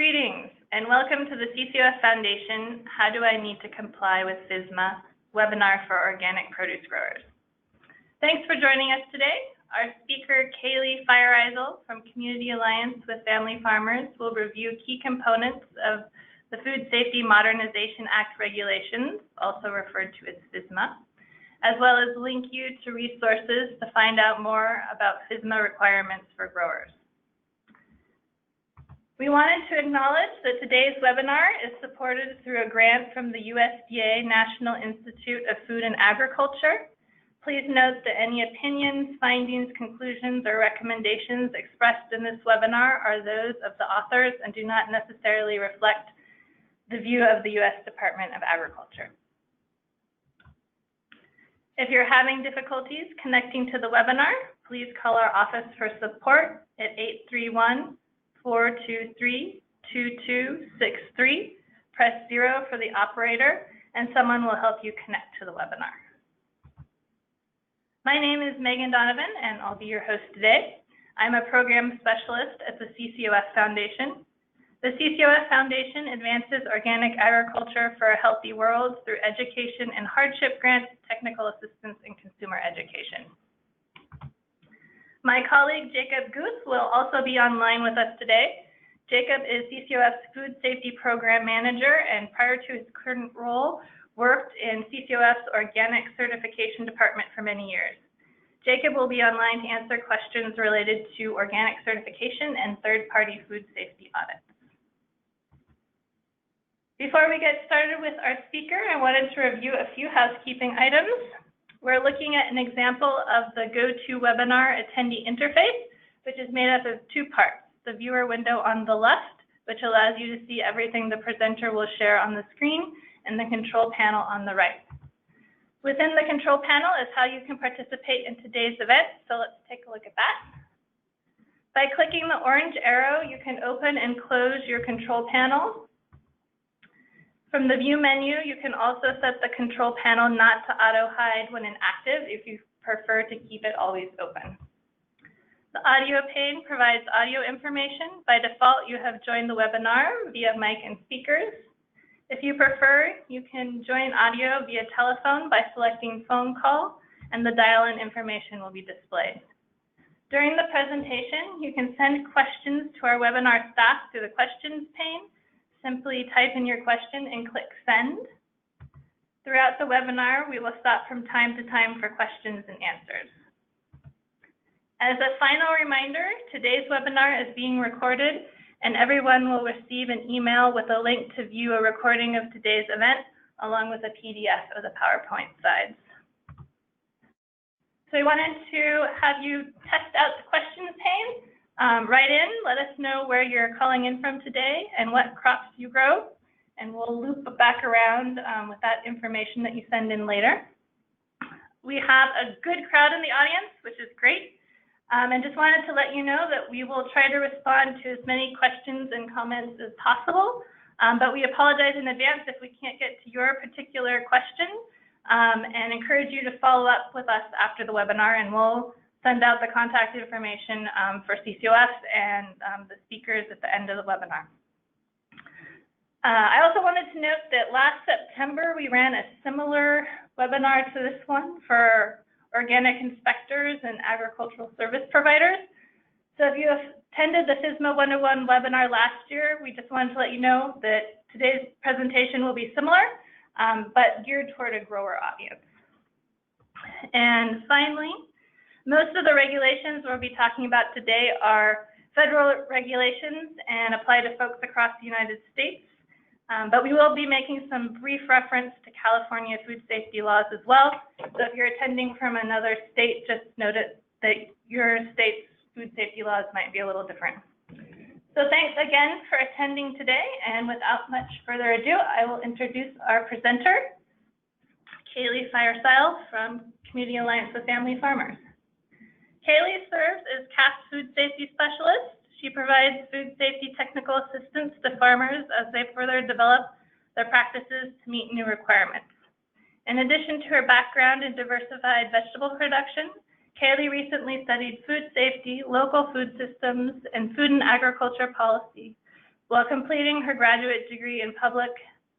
Greetings and welcome to the CCOF Foundation, How Do I Need to Comply with FSMA webinar for organic produce growers. Thanks for joining us today. Our speaker, Kaylee Feiereisel from Community Alliance with Family Farmers, will review key components of the Food Safety Modernization Act regulations, also referred to as FSMA, as well as link you to resources to find out more about FSMA requirements for growers. We wanted to acknowledge that today's webinar is supported through a grant from the USDA National Institute of Food and Agriculture. Please note that any opinions, findings, conclusions, or recommendations expressed in this webinar are those of the authors and do not necessarily reflect the view of the U.S. Department of Agriculture. If you're having difficulties connecting to the webinar, please call our office for support at 831-423-2263. Press 0 for the operator, and someone will help you connect to the webinar. My name is Megan Donovan, and I'll be your host today. I'm a program specialist at the CCOF Foundation. The CCOF Foundation advances organic agriculture for a healthy world through education and hardship grants, technical assistance, and consumer education. My colleague, Jacob Goose, will also be online with us today. Jacob is CCOF's Food Safety Program Manager, and prior to his current role, worked in CCOF's Organic Certification Department for many years. Jacob will be online to answer questions related to organic certification and third-party food safety audits. Before we get started with our speaker, I wanted to review a few housekeeping items. We're looking at an example of the GoToWebinar attendee interface, which is made up of two parts: the viewer window on the left, which allows you to see everything the presenter will share on the screen, and the control panel on the right. Within the control panel is how you can participate in today's event, so let's take a look at that. By clicking the orange arrow, you can open and close your control panel. From the View menu, you can also set the control panel not to auto-hide when inactive if you prefer to keep it always open. The audio pane provides audio information. By default, you have joined the webinar via mic and speakers. If you prefer, you can join audio via telephone by selecting phone call, and the dial-in information will be displayed. During the presentation, you can send questions to our webinar staff through the questions pane. Simply type in your question and click send. Throughout the webinar, we will stop from time to time for questions and answers. As a final reminder, today's webinar is being recorded, and everyone will receive an email with a link to view a recording of today's event, along with a PDF of the PowerPoint slides. So we wanted to have you test out the questions pane. Write in, let us know where you're calling in from today and what crops you grow, and we'll loop back around with that information that you send in later. We have a good crowd in the audience, which is great, and just wanted to let you know that we will try to respond to as many questions and comments as possible, but we apologize in advance if we can't get to your particular question, and encourage you to follow up with us after the webinar, and we'll send out the contact information for CCOF and the speakers at the end of the webinar. I also wanted to note that last September, we ran a similar webinar to this one for organic inspectors and agricultural service providers. So if you attended the FSMA 101 webinar last year, we just wanted to let you know that today's presentation will be similar, but geared toward a grower audience. And finally, most of the regulations we'll be talking about today are federal regulations and apply to folks across the United States, but we will be making some brief reference to California food safety laws as well. So if you're attending from another state, just note that your state's food safety laws might be a little different. So thanks again for attending today, and without much further ado, I will introduce our presenter, Kaylee Feiereisel from Community Alliance with Family Farmers. Kaylee serves as CAFF Food Safety Specialist. She provides food safety technical assistance to farmers as they further develop their practices to meet new requirements. In addition to her background in diversified vegetable production, Kaylee recently studied food safety, local food systems, and food and agriculture policy while completing her graduate degree in public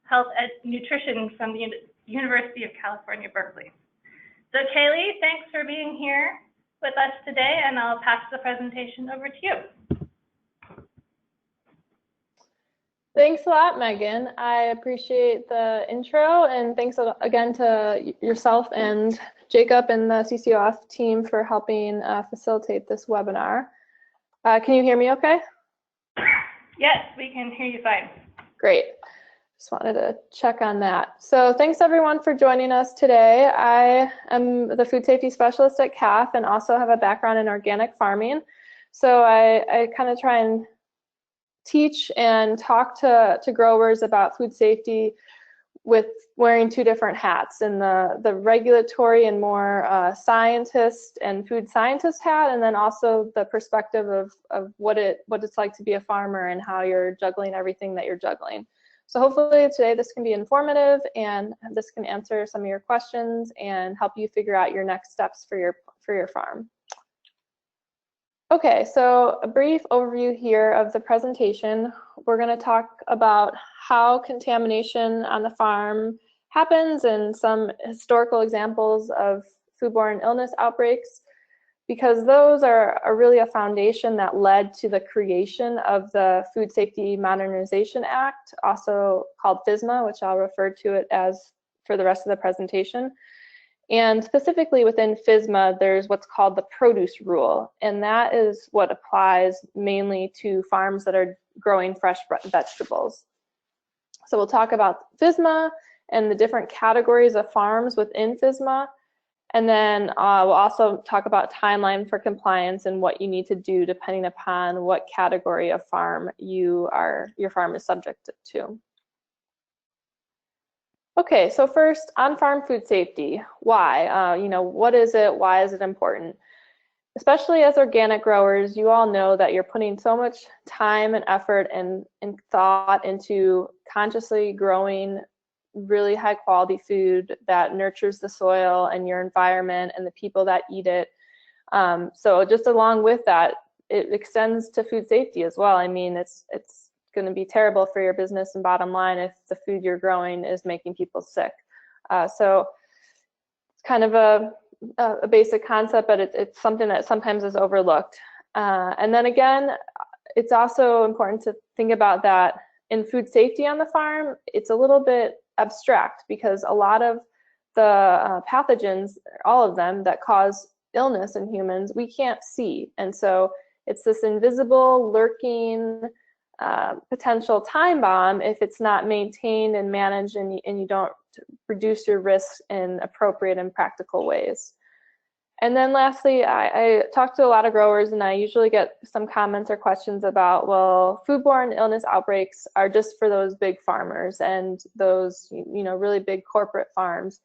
health nutrition from the University of California, Berkeley. So Kaylee, thanks for being here with us today, and I'll pass the presentation over to you. Thanks a lot, Megan. I appreciate the intro, and thanks again to yourself and Jacob and the CCOF team for helping facilitate this webinar. Can you hear me okay? Yes, we can hear you fine. Great. Just wanted to check on that. So thanks everyone for joining us today. I am the food safety specialist at CAFF and also have a background in organic farming. So I kind of try and teach and talk to growers about food safety with wearing two different hats, in the regulatory and more scientist and food scientist hat, and then also the perspective of what it's like to be a farmer and how you're juggling everything that you're juggling. So hopefully today this can be informative and this can answer some of your questions and help you figure out your next steps for your farm. Okay, so a brief overview here of the presentation. We're going to talk about how contamination on the farm happens and some historical examples of foodborne illness outbreaks, because those are really a foundation that led to the creation of the Food Safety Modernization Act, also called FSMA, which I'll refer to it as for the rest of the presentation. And specifically within FSMA, there's what's called the produce rule, and that is what applies mainly to farms that are growing fresh vegetables. So we'll talk about FSMA and the different categories of farms within FSMA, and then we'll also talk about timeline for compliance and what you need to do depending upon what category of farm your farm is subject to. Okay, so first, on-farm food safety. Why? What is it? Why is it important? Especially as organic growers, you all know that you're putting so much time and effort and thought into consciously growing really high quality food that nurtures the soil and your environment and the people that eat it. So just along with that, it extends to food safety as well. I mean, it's going to be terrible for your business and bottom line if the food you're growing is making people sick. So it's kind of a basic concept, but it's something that sometimes is overlooked. And then again, it's also important to think about that in food safety on the farm, it's a little bit abstract because a lot of the pathogens, all of them that cause illness in humans, we can't see. And so it's this invisible, lurking, potential time bomb if it's not maintained and managed and you don't reduce your risks in appropriate and practical ways. And then lastly, I talk to a lot of growers and I usually get some comments or questions about, well, foodborne illness outbreaks are just for those big farmers and those really big corporate farms.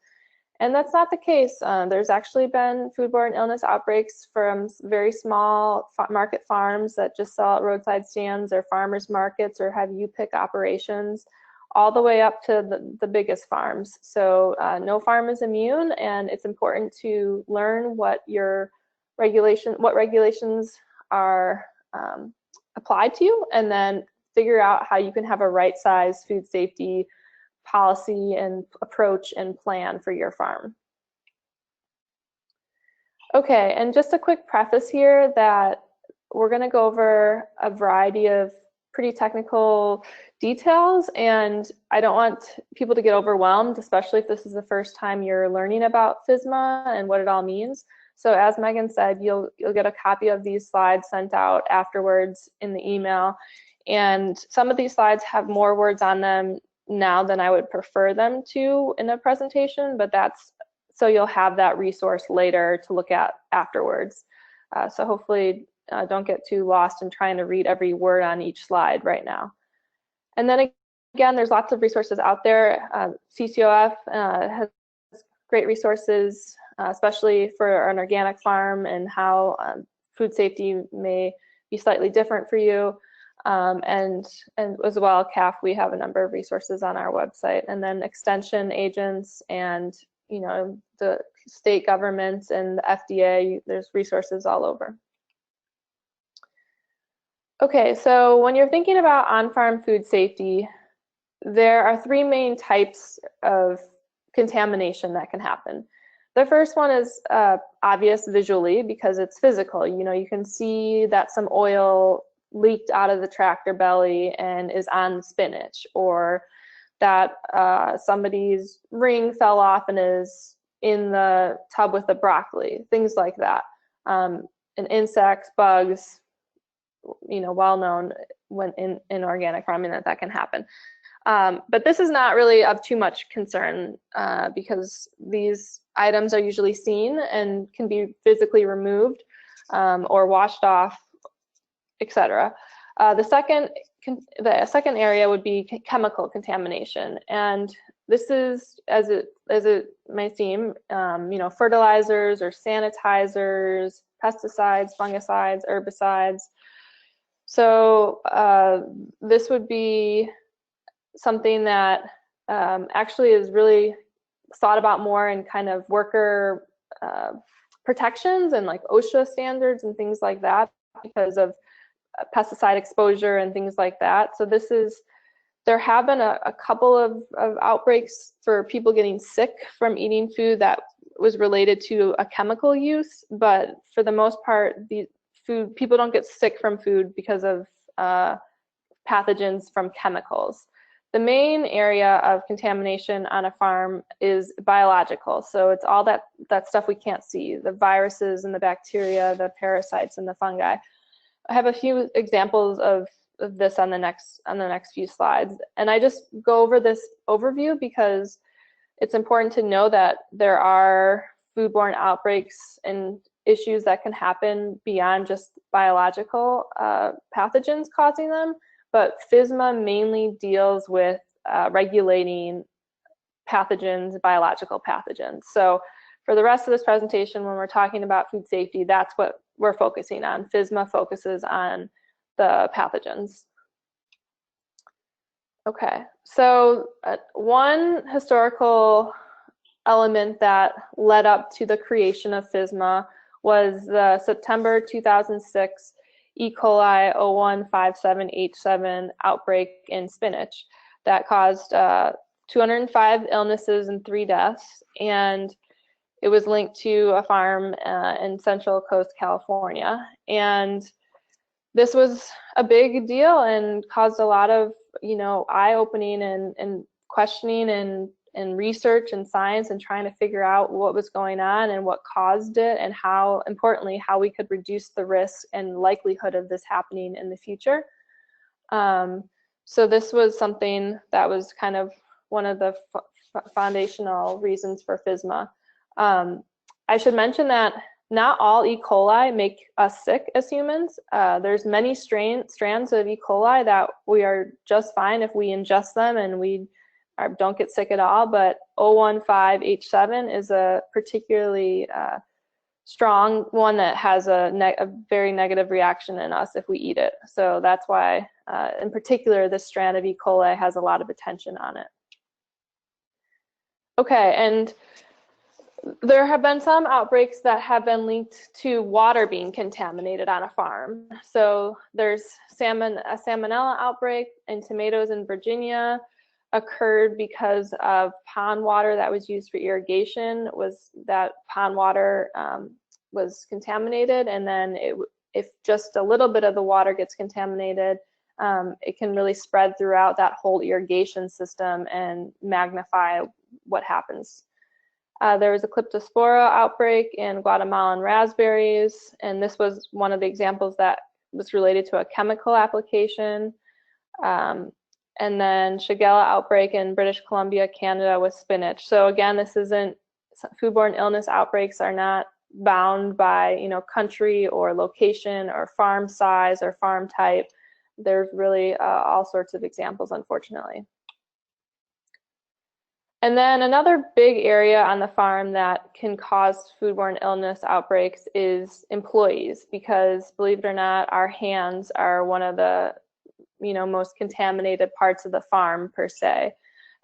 And that's not the case. There's actually been foodborne illness outbreaks from very small market farms that just sell at roadside stands or farmers markets or have you-pick operations, all the way up to the biggest farms. So no farm is immune, and it's important to learn what regulations are applied to you, and then figure out how you can have a right-sized food safety policy and approach and plan for your farm. Okay, and just a quick preface here that we're going to go over a variety of pretty technical details, and I don't want people to get overwhelmed, especially if this is the first time you're learning about FSMA and what it all means. So as Megan said, you'll get a copy of these slides sent out afterwards in the email, and some of these slides have more words on them now than I would prefer them to in a presentation, but that's so you'll have that resource later to look at afterwards. So hopefully don't get too lost in trying to read every word on each slide right now. And then again, there's lots of resources out there. CCOF has great resources, especially for an organic farm and how food safety may be slightly different for you. And as well, CAFF, we have a number of resources on our website, and then extension agents and the state governments and the FDA, there's resources all over. Okay, so when you're thinking about on-farm food safety, there are three main types of contamination that can happen. The first one is obvious visually because it's physical. You know, you can see that some oil leaked out of the tractor belly and is on the spinach, or that somebody's ring fell off and is in the tub with the broccoli, things like that. And insects, bugs, you know, well known when in organic farming that can happen. But this is not really of too much concern because these items are usually seen and can be physically removed or washed off, etc. The second area would be chemical contamination, and this is, as it may seem, you know, fertilizers or sanitizers, pesticides, fungicides, herbicides. So this would be something that actually is really thought about more in kind of worker protections and like OSHA standards and things like that because of pesticide exposure and things like that. So there have been a couple of outbreaks for people getting sick from eating food that was related to a chemical use, but for the most part, people don't get sick from food because of pathogens from chemicals. The main area of contamination on a farm is biological. So it's all that stuff we can't see, the viruses and the bacteria, the parasites and the fungi. I have a few examples of this on the next few slides. And I just go over this overview because it's important to know that there are foodborne outbreaks and issues that can happen beyond just biological pathogens causing them. But FSMA mainly deals with regulating pathogens, biological pathogens. So for the rest of this presentation, when we're talking about food safety, that's what we're focusing on. FSMA focuses on the pathogens. Okay, so one historical element that led up to the creation of FSMA was the September 2006 E. coli 0157H7 outbreak in spinach that caused 205 illnesses and 3 deaths, and it was linked to a farm in Central Coast, California. And this was a big deal and caused a lot of, you know, eye-opening and questioning and research and science and trying to figure out what was going on and what caused it and how, importantly, how we could reduce the risk and likelihood of this happening in the future. So this was something that was kind of one of the foundational reasons for FSMA. I should mention that not all E. coli make us sick as humans. There's many strands of E. coli that we are just fine if we ingest them and we don't get sick at all, but 015H7 is a particularly strong one that has a very negative reaction in us if we eat it. So that's why, in particular, this strand of E. coli has a lot of attention on it. Okay, and there have been some outbreaks that have been linked to water being contaminated on a farm. So there's a salmonella outbreak in tomatoes in Virginia. Occurred because of pond water that was used for irrigation. That pond water was contaminated, and then if just a little bit of the water gets contaminated, it can really spread throughout that whole irrigation system and magnify what happens. There was a Cryptospora outbreak in Guatemalan raspberries, and this was one of the examples that was related to a chemical application. And then Shigella outbreak in British Columbia, Canada with spinach. So again, this isn't, foodborne illness outbreaks are not bound by, you know, country or location or farm size or farm type. There's really all sorts of examples, unfortunately. And then another big area on the farm that can cause foodborne illness outbreaks is employees, because believe it or not, our hands are one of the most contaminated parts of the farm per se.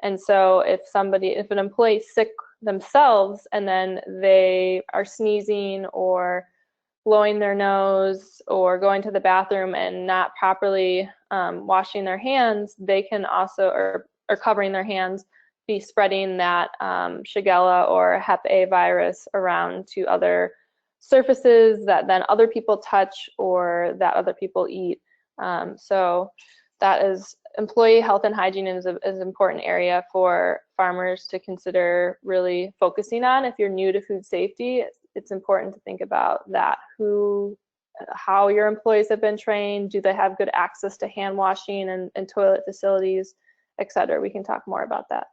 And so if an employee is sick themselves and then they are sneezing or blowing their nose or going to the bathroom and not properly washing their hands, they can also, or covering their hands, be spreading that Shigella or Hep A virus around to other surfaces that then other people touch or that other people eat. So that is, employee health and hygiene is an important area for farmers to consider really focusing on. If you're new to food safety, it's important to think about that. How your employees have been trained, do they have good access to hand washing and toilet facilities, etc. We can talk more about that.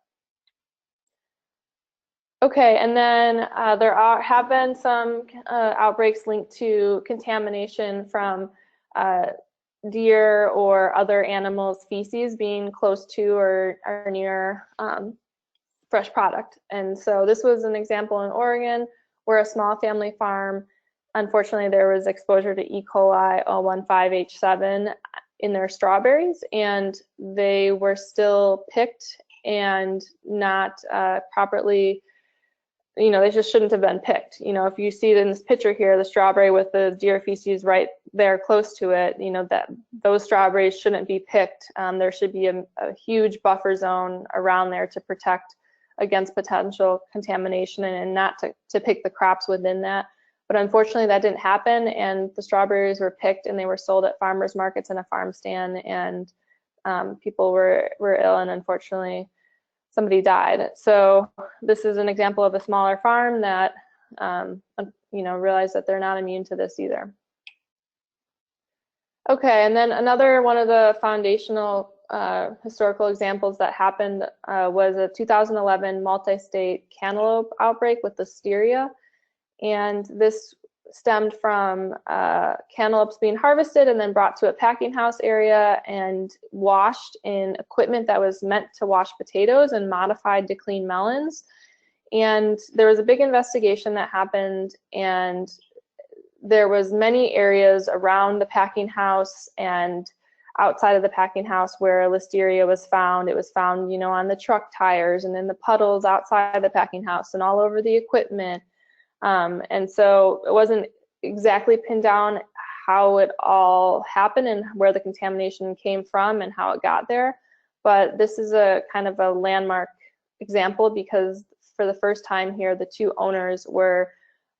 Okay, and then there have been some outbreaks linked to contamination from deer or other animals' feces being close to or near fresh product. And so this was an example in Oregon where a small family farm, unfortunately, there was exposure to E. coli 015H7 in their strawberries, and they were still picked and not properly, they just shouldn't have been picked. If you see it in this picture here, the strawberry with the deer feces right there close to it, that those strawberries shouldn't be picked. There should be a huge buffer zone around there to protect against potential contamination and not to pick the crops within that. But unfortunately, that didn't happen, and the strawberries were picked and they were sold at farmers markets and a farm stand, and people were ill, and unfortunately, somebody died. So this is an example of a smaller farm that realized that they're not immune to this either. Okay, and then another one of the foundational historical examples that happened was a 2011 multi-state cantaloupe outbreak with Listeria, and this stemmed from cantaloupes being harvested and then brought to a packing house area and washed in equipment that was meant to wash potatoes and modified to clean melons. And there was a big investigation that happened, and there was many areas around the packing house and outside of the packing house where Listeria was found. It was found, on the truck tires and in the puddles outside the packing house and all over the equipment. And so it wasn't exactly pinned down how it all happened and where the contamination came from and how it got there. But this is a kind of a landmark example because for the first time here, the two owners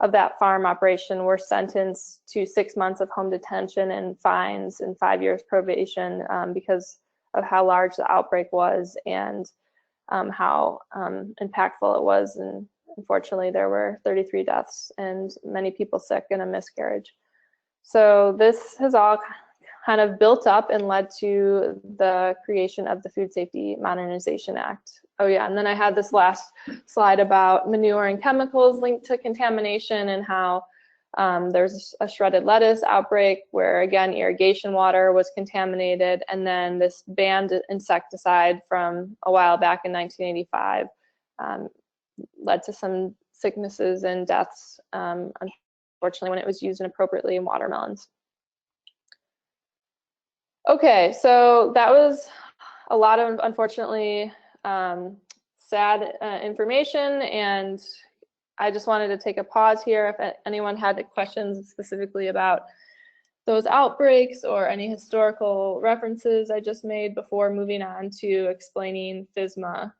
of that farm operation were sentenced to 6 months of home detention and fines and 5 years probation because of how large the outbreak was and how impactful it was. And unfortunately, there were 33 deaths and many people sick and a miscarriage. So this has all kind of built up and led to the creation of the Food Safety Modernization Act. Oh yeah, and then I had this last slide about manure and chemicals linked to contamination and how there's a shredded lettuce outbreak where, again, irrigation water was contaminated, and then this banned insecticide from a while back in 1985 led to some sicknesses and deaths, unfortunately, when it was used inappropriately in watermelons. Okay, so that was a lot of, unfortunately, sad information, and I just wanted to take a pause here if anyone had questions specifically about those outbreaks or any historical references I just made before moving on to explaining FSMA.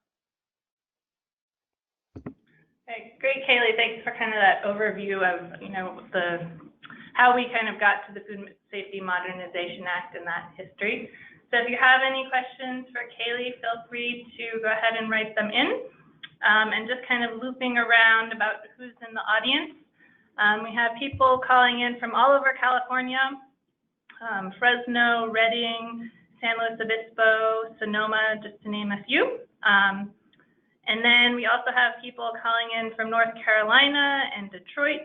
Okay, great, Kaylee. Thanks for kind of that overview of, how we kind of got to the Food Safety Modernization Act and that history. So if you have any questions for Kaylee, feel free to go ahead and write them in. And just kind of looping around about who's in the audience. We have people calling in from all over California, Fresno, Redding, San Luis Obispo, Sonoma, just to name a few. And then we also have people calling in from North Carolina and Detroit.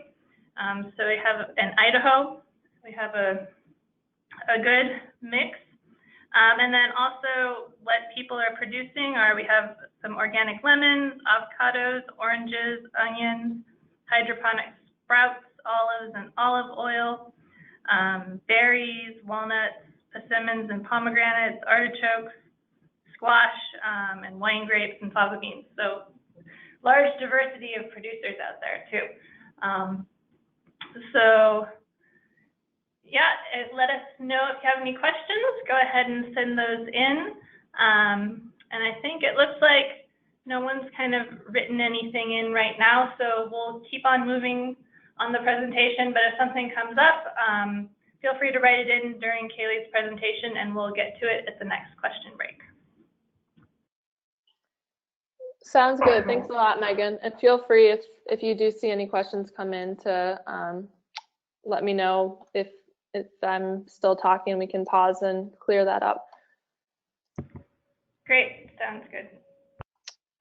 So we have, and Idaho, we have a good mix. And then also what people are producing are, we have some organic lemons, avocados, oranges, onions, hydroponic sprouts, olives and olive oil, berries, walnuts, persimmons and pomegranates, artichokes, squash, and wine grapes and fava beans. So large diversity of producers out there too. So Yeah, let us know if you have any questions. Go ahead and send those in. And I think it looks like no one's kind of written anything in right now, so we'll keep on moving on the presentation, but if something comes up, feel free to write it in during Kaylee's presentation and we'll get to it at the next question break. Sounds good. Thanks a lot, Megan. And feel free, if you do see any questions come in, to let me know. If I'm still talking, we can pause and clear that up. Great, sounds good.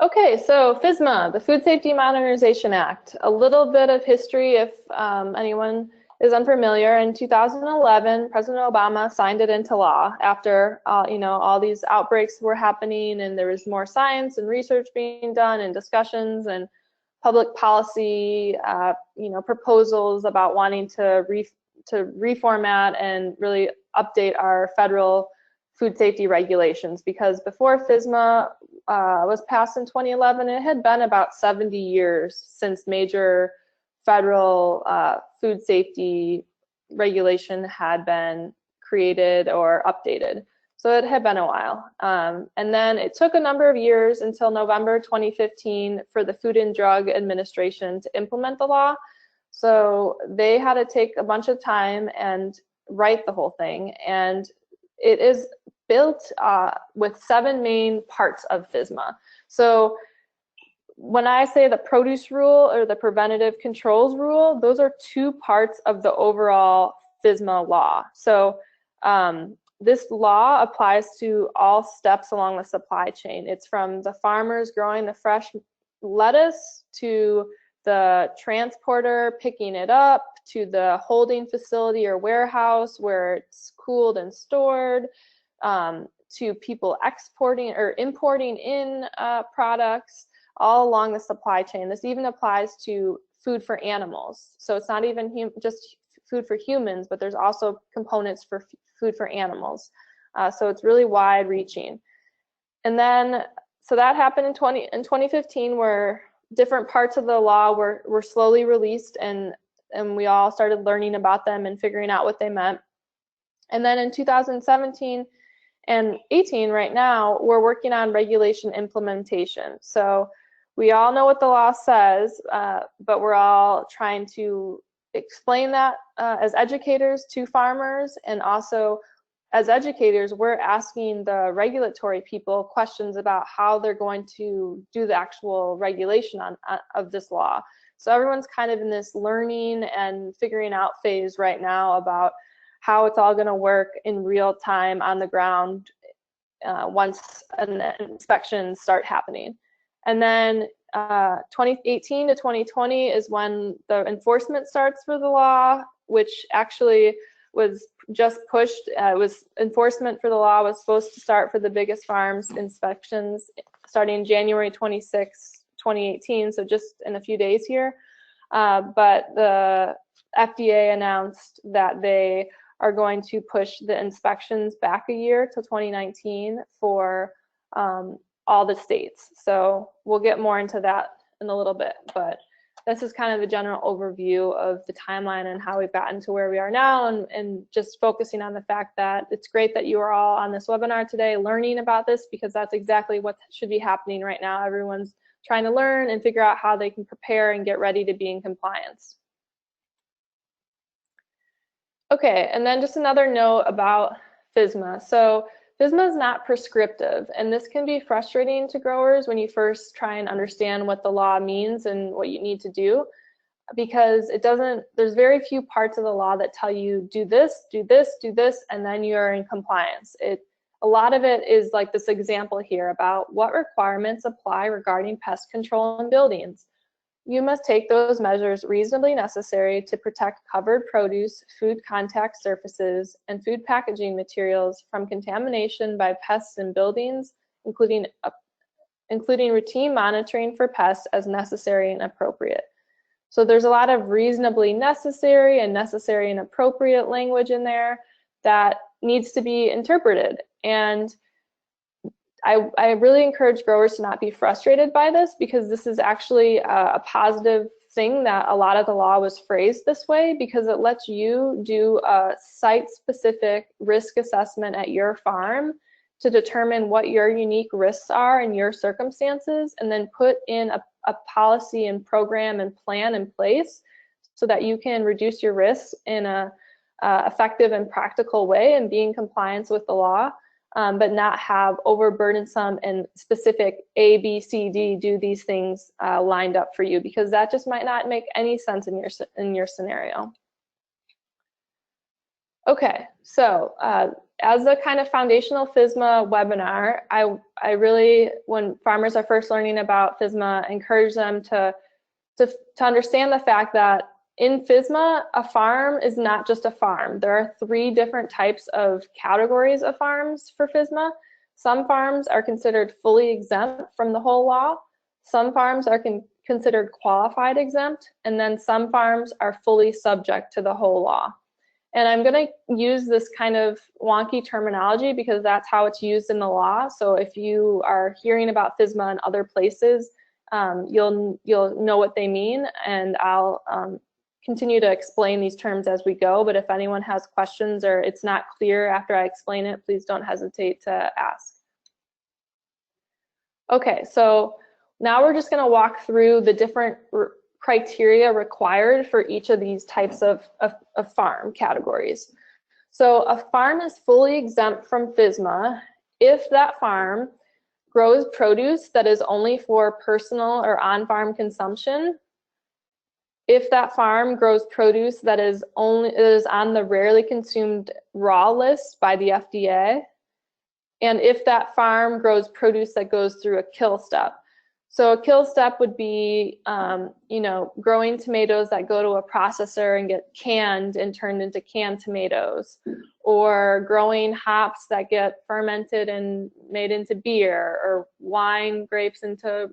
Okay, so FSMA, the Food Safety Modernization Act. A little bit of history if anyone is unfamiliar. In 2011, President Obama signed it into law after all these outbreaks were happening, and there was more science and research being done and discussions and public policy proposals about wanting to reformat and really update our federal food safety regulations, because before FSMA was passed in 2011, it had been about 70 years since major federal food safety regulation had been created or updated. So it had been a while. And then it took a number of years until November 2015 for the Food and Drug Administration to implement the law. So they had to take a bunch of time and write the whole thing. And it is built with 7 main parts of FSMA. So when I say the produce rule or the preventative controls rule, those are 2 parts of the overall FSMA law. So this law applies to all steps along the supply chain. It's from the farmers growing the fresh lettuce to the transporter picking it up to the holding facility or warehouse where it's cooled and stored, to people exporting or importing in products, all along the supply chain. This even applies to food for animals. So it's not even just food for humans, but there's also components for food for animals. So it's really wide reaching. And then, so that happened in 2015, where different parts of the law were slowly released, and we all started learning about them and figuring out what they meant. And then in 2017 and 18, right now, we're working on regulation implementation. So we all know what the law says, but we're all trying to explain that as educators to farmers, and also as educators, we're asking the regulatory people questions about how they're going to do the actual regulation of this law. So everyone's kind of in this learning and figuring out phase right now about how it's all going to work in real time on the ground once inspections start happening. And then 2018 to 2020 is when the enforcement starts for the law, which actually was just pushed. Enforcement for the law was supposed to start for the biggest farms inspections starting January 26, 2018, so just in a few days here. But the FDA announced that they are going to push the inspections back a year to 2019 for all the states. So we'll get more into that in a little bit, but this is kind of the general overview of the timeline and how we've gotten to where we are now, and just focusing on the fact that it's great that you are all on this webinar today learning about this, because that's exactly what should be happening right now. Everyone's trying to learn and figure out how they can prepare and get ready to be in compliance. Okay, and then just another note about FSMA. So FSMA is not prescriptive, and this can be frustrating to growers when you first try and understand what the law means and what you need to do, because there's very few parts of the law that tell you do this, do this, do this, and then you're in compliance. A lot of it is like this example here about what requirements apply regarding pest control in buildings. You must take those measures reasonably necessary to protect covered produce, food contact surfaces, and food packaging materials from contamination by pests in buildings, including routine monitoring for pests as necessary and appropriate. So there's a lot of reasonably necessary and appropriate language in there that needs to be interpreted. And I really encourage growers to not be frustrated by this, because this is actually a positive thing that a lot of the law was phrased this way, because it lets you do a site-specific risk assessment at your farm to determine what your unique risks are in your circumstances, and then put in a policy and program and plan in place so that you can reduce your risks in a effective and practical way and be in compliance with the law, but not have overburdensome and specific A, B, C, D, do these things lined up for you, because that just might not make any sense in your scenario. Okay, so as a kind of foundational FSMA webinar, I really, when farmers are first learning about FSMA, encourage them to understand the fact that in FSMA, a farm is not just a farm. There are 3 different types of categories of farms for FSMA. Some farms are considered fully exempt from the whole law. Some farms are considered qualified exempt, and then some farms are fully subject to the whole law. And I'm going to use this kind of wonky terminology because that's how it's used in the law. So if you are hearing about FSMA in other places, you'll know what they mean, and I'll continue to explain these terms as we go. But if anyone has questions or it's not clear after I explain it, please don't hesitate to ask. Okay, so now we're just going to walk through the different criteria required for each of these types of farm categories. So a farm is fully exempt from FSMA if that farm grows produce that is only for personal or on-farm consumption, if that farm grows produce that is on the rarely consumed raw list by the FDA, and if that farm grows produce that goes through a kill step. So a kill step would be, growing tomatoes that go to a processor and get canned and turned into canned tomatoes, or growing hops that get fermented and made into beer, or wine grapes into,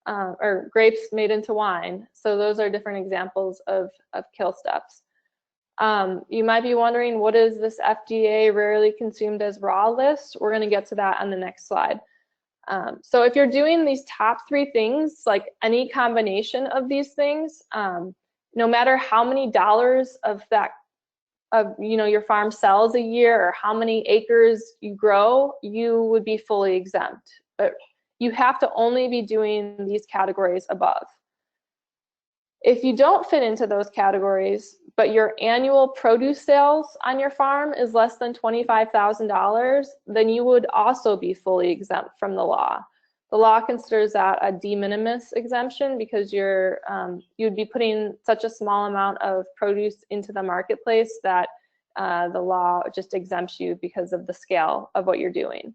or grapes made into wine. So those are different examples of kill steps. You might be wondering, what is this FDA rarely consumed as raw list? We're going to get to that on the next slide. So if you're doing these top 3 things, like any combination of these things, no matter how many dollars of your farm sells a year or how many acres you grow, you would be fully exempt. But you have to only be doing these categories above. If you don't fit into those categories, but your annual produce sales on your farm is less than $25,000, then you would also be fully exempt from the law. The law considers that a de minimis exemption because you'd be putting such a small amount of produce into the marketplace that the law just exempts you because of the scale of what you're doing.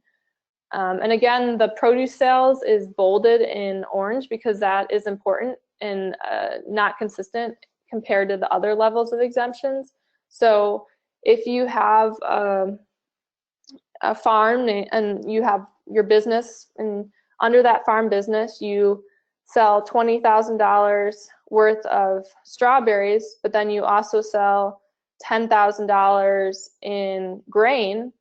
And again, the produce sales is bolded in orange because that is important and not consistent compared to the other levels of exemptions. So if you have a farm and you have your business, and under that farm business you sell $20,000 worth of strawberries, but then you also sell $10,000 in grain,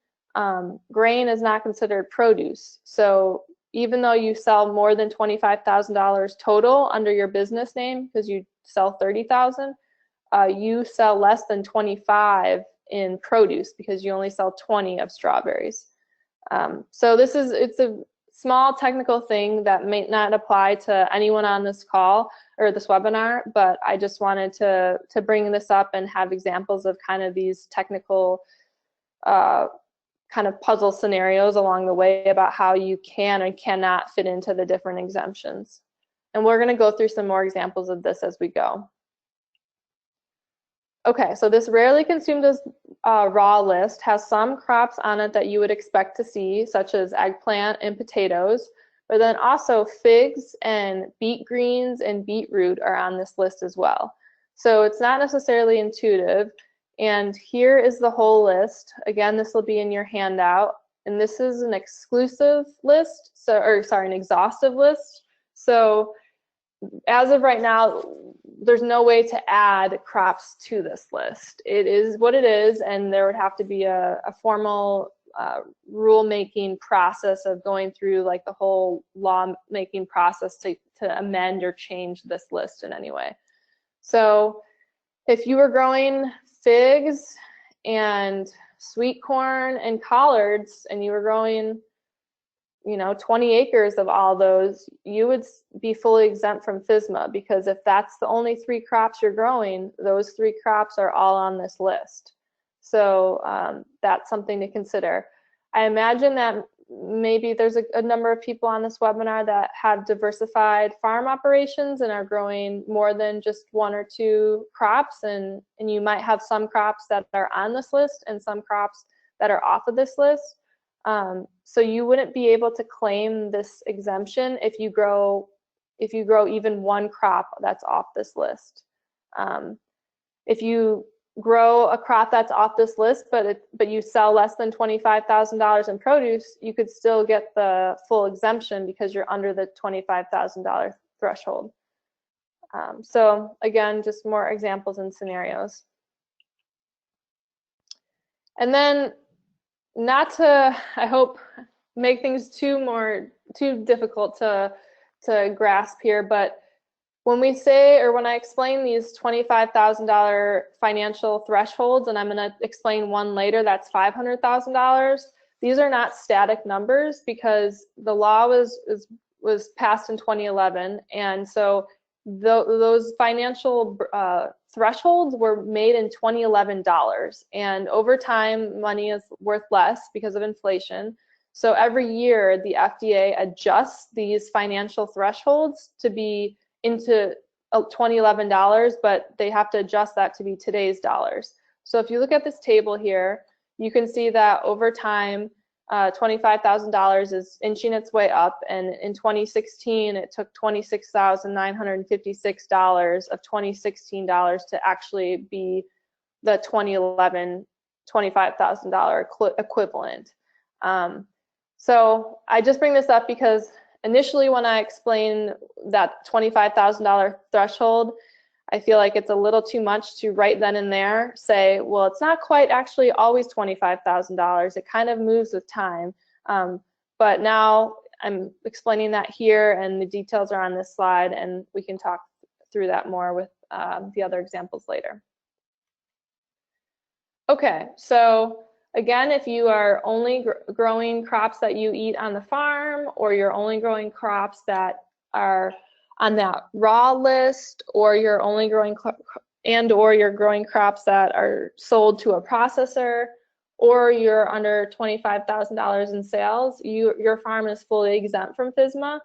grain is not considered produce. So even though you sell more than $25,000 total under your business name, because you sell $30,000, you sell less than 25 in produce because you only sell 20 of strawberries. So it's a small technical thing that may not apply to anyone on this call or this webinar, but I just wanted to bring this up and have examples of kind of these technical kind of puzzle scenarios along the way about how you can and cannot fit into the different exemptions. And we're going to go through some more examples of this as we go. Okay, so this rarely consumed as raw list has some crops on it that you would expect to see, such as eggplant and potatoes, but then also figs and beet greens and beetroot are on this list as well. So it's not necessarily intuitive. And here is the whole list. Again, this will be in your handout. And this is an exclusive list, an exhaustive list. So as of right now, there's no way to add crops to this list. It is what it is, and there would have to be a formal rule-making process of going through like the whole law-making process to amend or change this list in any way. So if you were growing figs and sweet corn and collards, and you were growing, 20 acres of all those, you would be fully exempt from FSMA, because if that's the only 3 crops you're growing, those 3 crops are all on this list. So that's something to consider. I imagine that maybe there's a number of people on this webinar that have diversified farm operations and are growing more than just 1 or 2 crops, and you might have some crops that are on this list and some crops that are off of this list. So you wouldn't be able to claim this exemption if you grow even 1 crop that's off this list. If you grow a crop that's off this list, but you sell less than $25,000 in produce, you could still get the full exemption because you're under the $25,000 threshold. So again, just more examples and scenarios. And then, not to, I hope, make things too difficult to grasp here, but when we say, or when I explain these $25,000 financial thresholds, and I'm going to explain one later that's $500,000, these are not static numbers, because the law was passed in 2011, and so those financial thresholds were made in 2011 dollars, and over time money is worth less because of inflation. So every year the FDA adjusts these financial thresholds to be into 2011 dollars, but they have to adjust that to be today's dollars. So if you look at this table here, you can see that over time $25,000 is inching its way up, and in 2016 it took $26,956 of 2016 dollars to actually be the 2011 $25,000 equivalent. So I just bring this up because initially when I explain that $25,000 threshold, I feel like it's a little too much to right then and there say, well, it's not quite actually always $25,000. It kind of moves with time. But now I'm explaining that here, and the details are on this slide, and we can talk through that more with the other examples later. Okay, so again, if you are only growing crops that you eat on the farm, or you're only growing crops that are on that raw list, or you're only growing or you're growing crops that are sold to a processor, or you're under $25,000 in sales, your farm is fully exempt from FSMA.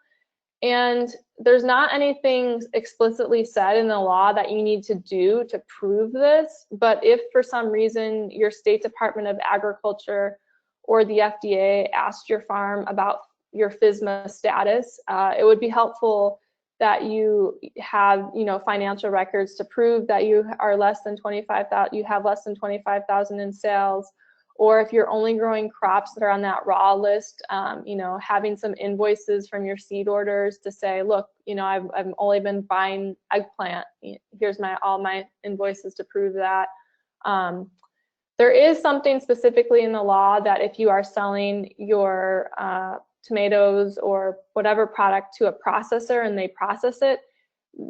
And there's not anything explicitly said in the law that you need to do to prove this, but if for some reason your State Department of Agriculture or the FDA asked your farm about your FSMA status, it would be helpful that you have, financial records to prove that you are less than 25,000, you have less than 25,000 in sales, or if you're only growing crops that are on that raw list, having some invoices from your seed orders to say, look, I've only been buying eggplant. Here's all my invoices to prove that. There is something specifically in the law that if you are selling your tomatoes or whatever product to a processor and they process it,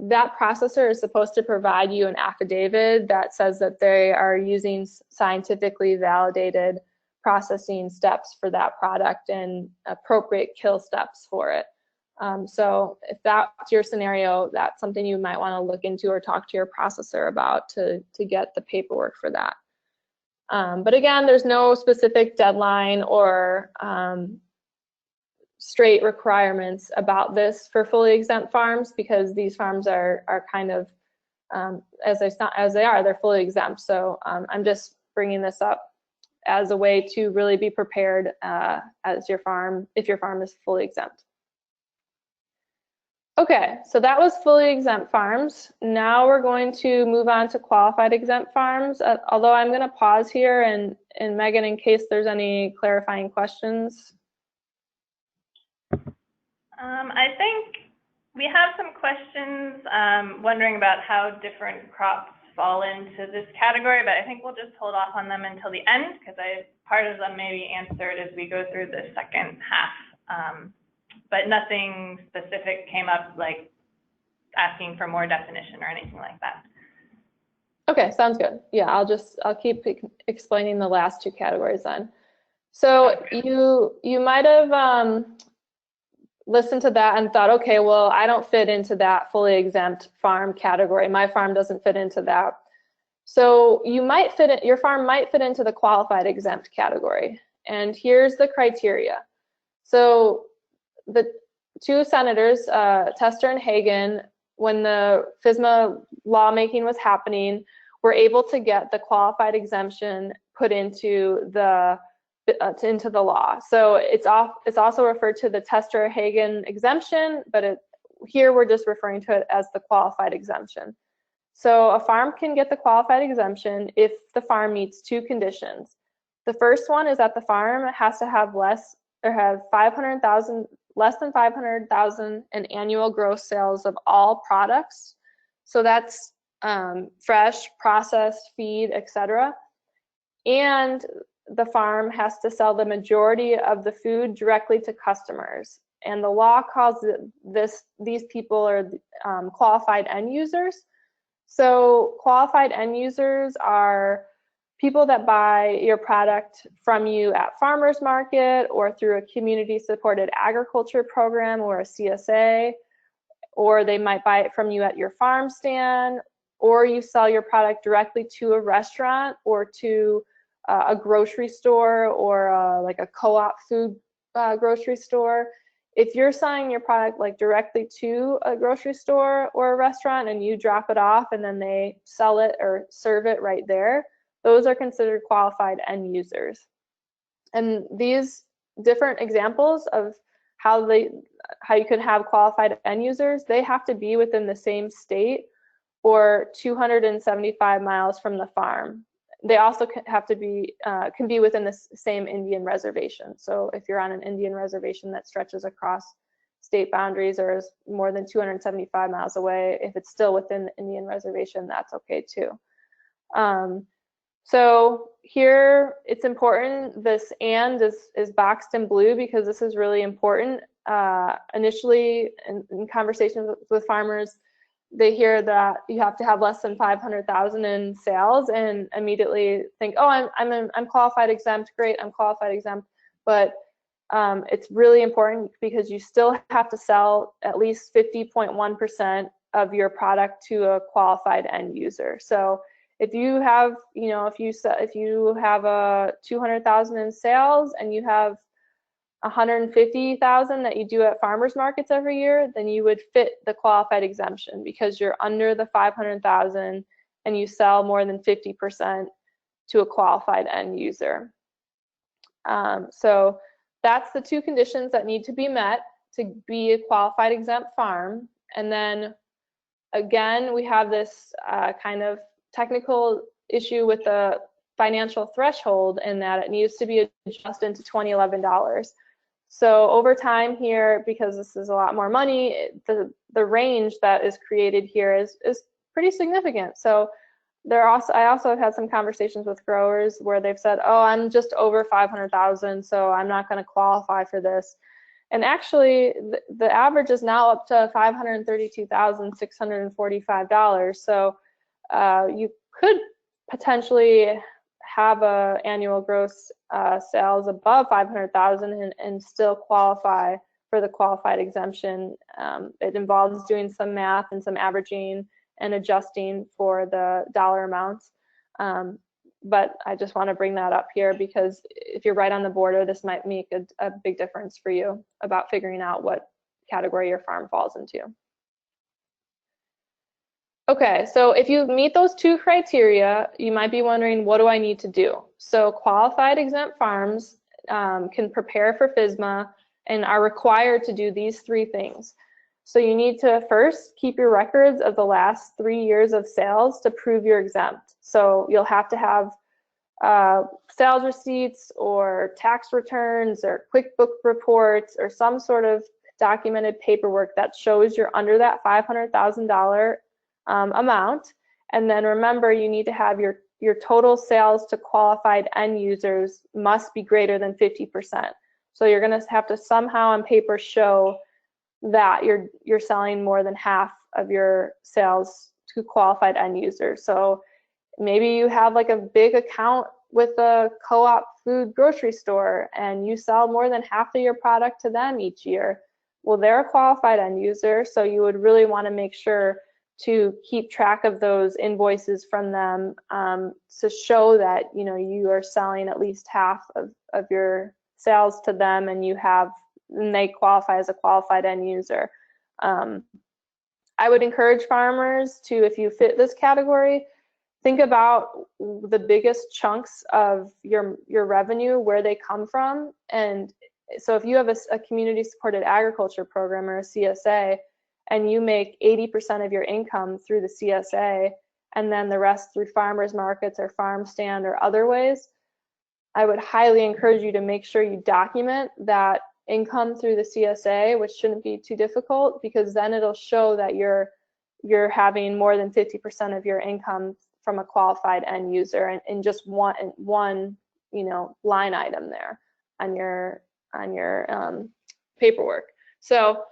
that processor is supposed to provide you an affidavit that says that they are using scientifically validated processing steps for that product and appropriate kill steps for it. So if that's your scenario, that's something you might want to look into or talk to your processor about to get the paperwork for that. But again, there's no specific deadline or straight requirements about this for fully exempt farms, because these farms are kind of, as they are, they're fully exempt. So I'm just bringing this up as a way to really be prepared as your farm, if your farm is fully exempt. Okay, so that was fully exempt farms. Now we're going to move on to qualified exempt farms, although I'm going to pause here and Megan, in case there's any clarifying questions. I think we have some questions wondering about how different crops fall into this category, but I think we'll just hold off on them until the end, because part of them may be answered as we go through the second half. But nothing specific came up like asking for more definition or anything like that. Okay, sounds good. Yeah, I'll keep explaining the last two categories then. So you might have listened to that and thought, okay, well, I don't fit into that fully exempt farm category. My farm doesn't fit into that. So your farm might fit into the qualified exempt category. And here's the criteria. So the two senators, Tester and Hagan, when the FSMA lawmaking was happening, were able to get the qualified exemption put into the law. So it's also referred to the Tester-Hagan exemption, but here we're just referring to it as the qualified exemption. So a farm can get the qualified exemption if the farm meets two conditions. The first one is that the farm has to have less than 500,000 in annual gross sales of all products. So that's fresh, processed, feed, etc. And the farm has to sell the majority of the food directly to customers. And the law calls these people are qualified end users. So qualified end users are people that buy your product from you at farmers market or through a community supported agriculture program or a CSA, or they might buy it from you at your farm stand, or you sell your product directly to a restaurant or to a grocery store or like a co-op food grocery store. If you're selling your product like directly to a grocery store or a restaurant and you drop it off and then they sell it or serve it right there, those are considered qualified end users. And these different examples of how you could have qualified end users, they have to be within the same state or 275 miles from the farm. They also have to be can be within the same Indian reservation. So if you're on an Indian reservation that stretches across state boundaries or is more than 275 miles away, if it's still within the Indian reservation, that's okay too. So here it's important, this and is boxed in blue because this is really important. Initially in conversations with farmers, they hear that you have to have less than 500,000 in sales and immediately think, oh, I'm qualified exempt, great, I'm qualified exempt. But it's really important because you still have to sell at least 50.1% of your product to a qualified end user. So if you have, if you have a 200,000 in sales and you have 150,000 that you do at farmers markets every year, then you would fit the qualified exemption because you're under the 500,000 and you sell more than 50% to a qualified end user. So that's the two conditions that need to be met to be a qualified exempt farm. And then again, we have this kind of technical issue with the financial threshold in that it needs to be adjusted into $2011. So over time here, because this is a lot more money, the range that is created here is pretty significant. So I also have had some conversations with growers where they've said, oh, I'm just over 500,000, so I'm not going to qualify for this. And actually, the average is now up to $532,645. So you could potentially have an annual gross sales above 500,000 and still qualify for the qualified exemption. It involves doing some math and some averaging and adjusting for the dollar amounts. But I just want to bring that up here because if you're right on the border, this might make a big difference for you about figuring out what category your farm falls into. Okay, so if you meet those two criteria, you might be wondering, what do I need to do? So qualified exempt farms can prepare for FSMA and are required to do these three things. So you need to first keep your records of the last 3 years of sales to prove you're exempt. So you'll have to have sales receipts or tax returns or QuickBook reports or some sort of documented paperwork that shows you're under that $500,000 amount. And then remember, you need to have your total sales to qualified end users must be greater than 50%. So you're going to have to somehow on paper show that you're selling more than half of your sales to qualified end users. So Maybe you have like a big account with a co-op food grocery store and you sell more than half of your product to them each year. Well, they're a qualified end user, so you would really want to make sure to keep track of those invoices from them to show that you are selling at least half of your sales to them, and they qualify as a qualified end user. I would encourage farmers to, if you fit this category, think about the biggest chunks of your revenue, where they come from. And so if you have a community supported agriculture program or a CSA, and you make 80% of your income through the CSA, and then the rest through farmers markets or farm stand or other ways, I would highly encourage you to make sure you document that income through the CSA, which shouldn't be too difficult, because then it'll show that you're having more than 50% of your income from a qualified end user, and just one line item there on your paperwork. So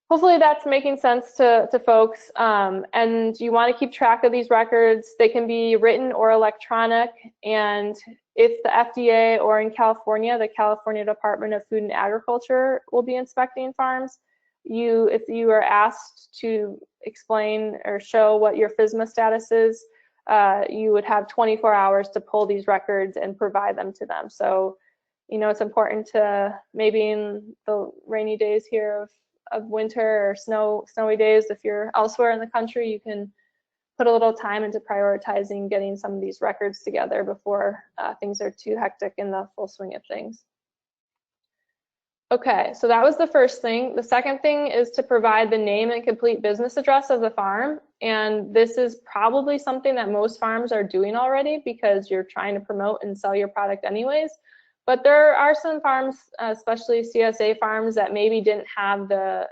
hopefully that's making sense to folks. And you want to keep track of these records. They can be written or electronic. And if the FDA, or in California, the California Department of Food and Agriculture will be inspecting farms, if you are asked to explain or show what your FSMA status is, you would have 24 hours to pull these records and provide them to them. So, it's important to, maybe in the rainy days here of winter or snowy days, if you're elsewhere in the country, you can put a little time into prioritizing getting some of these records together before things are too hectic in the full swing of things. Okay, so that was the first thing. The second thing is to provide the name and complete business address of the farm. And this is probably something that most farms are doing already, because you're trying to promote and sell your product anyways. But there are some farms, especially CSA farms, that maybe didn't have the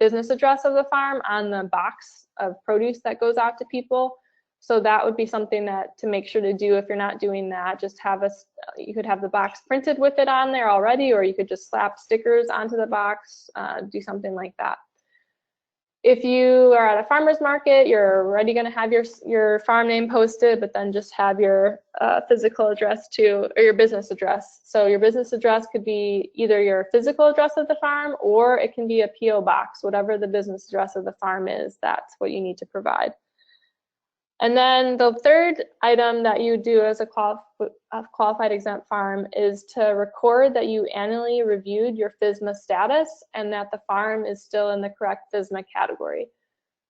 business address of the farm on the box of produce that goes out to people. So that would be something to make sure to do. If you're not doing that, just you could have the box printed with it on there already, or you could just slap stickers onto the box, do something like that. If you are at a farmer's market, you're already going to have your farm name posted, but then just have your physical address too, or your business address. So your business address could be either your physical address of the farm, or it can be a PO box. Whatever the business address of the farm is, that's what you need to provide. And then the third item that you do as a qualified exempt farm is to record that you annually reviewed your FSMA status and that the farm is still in the correct FSMA category.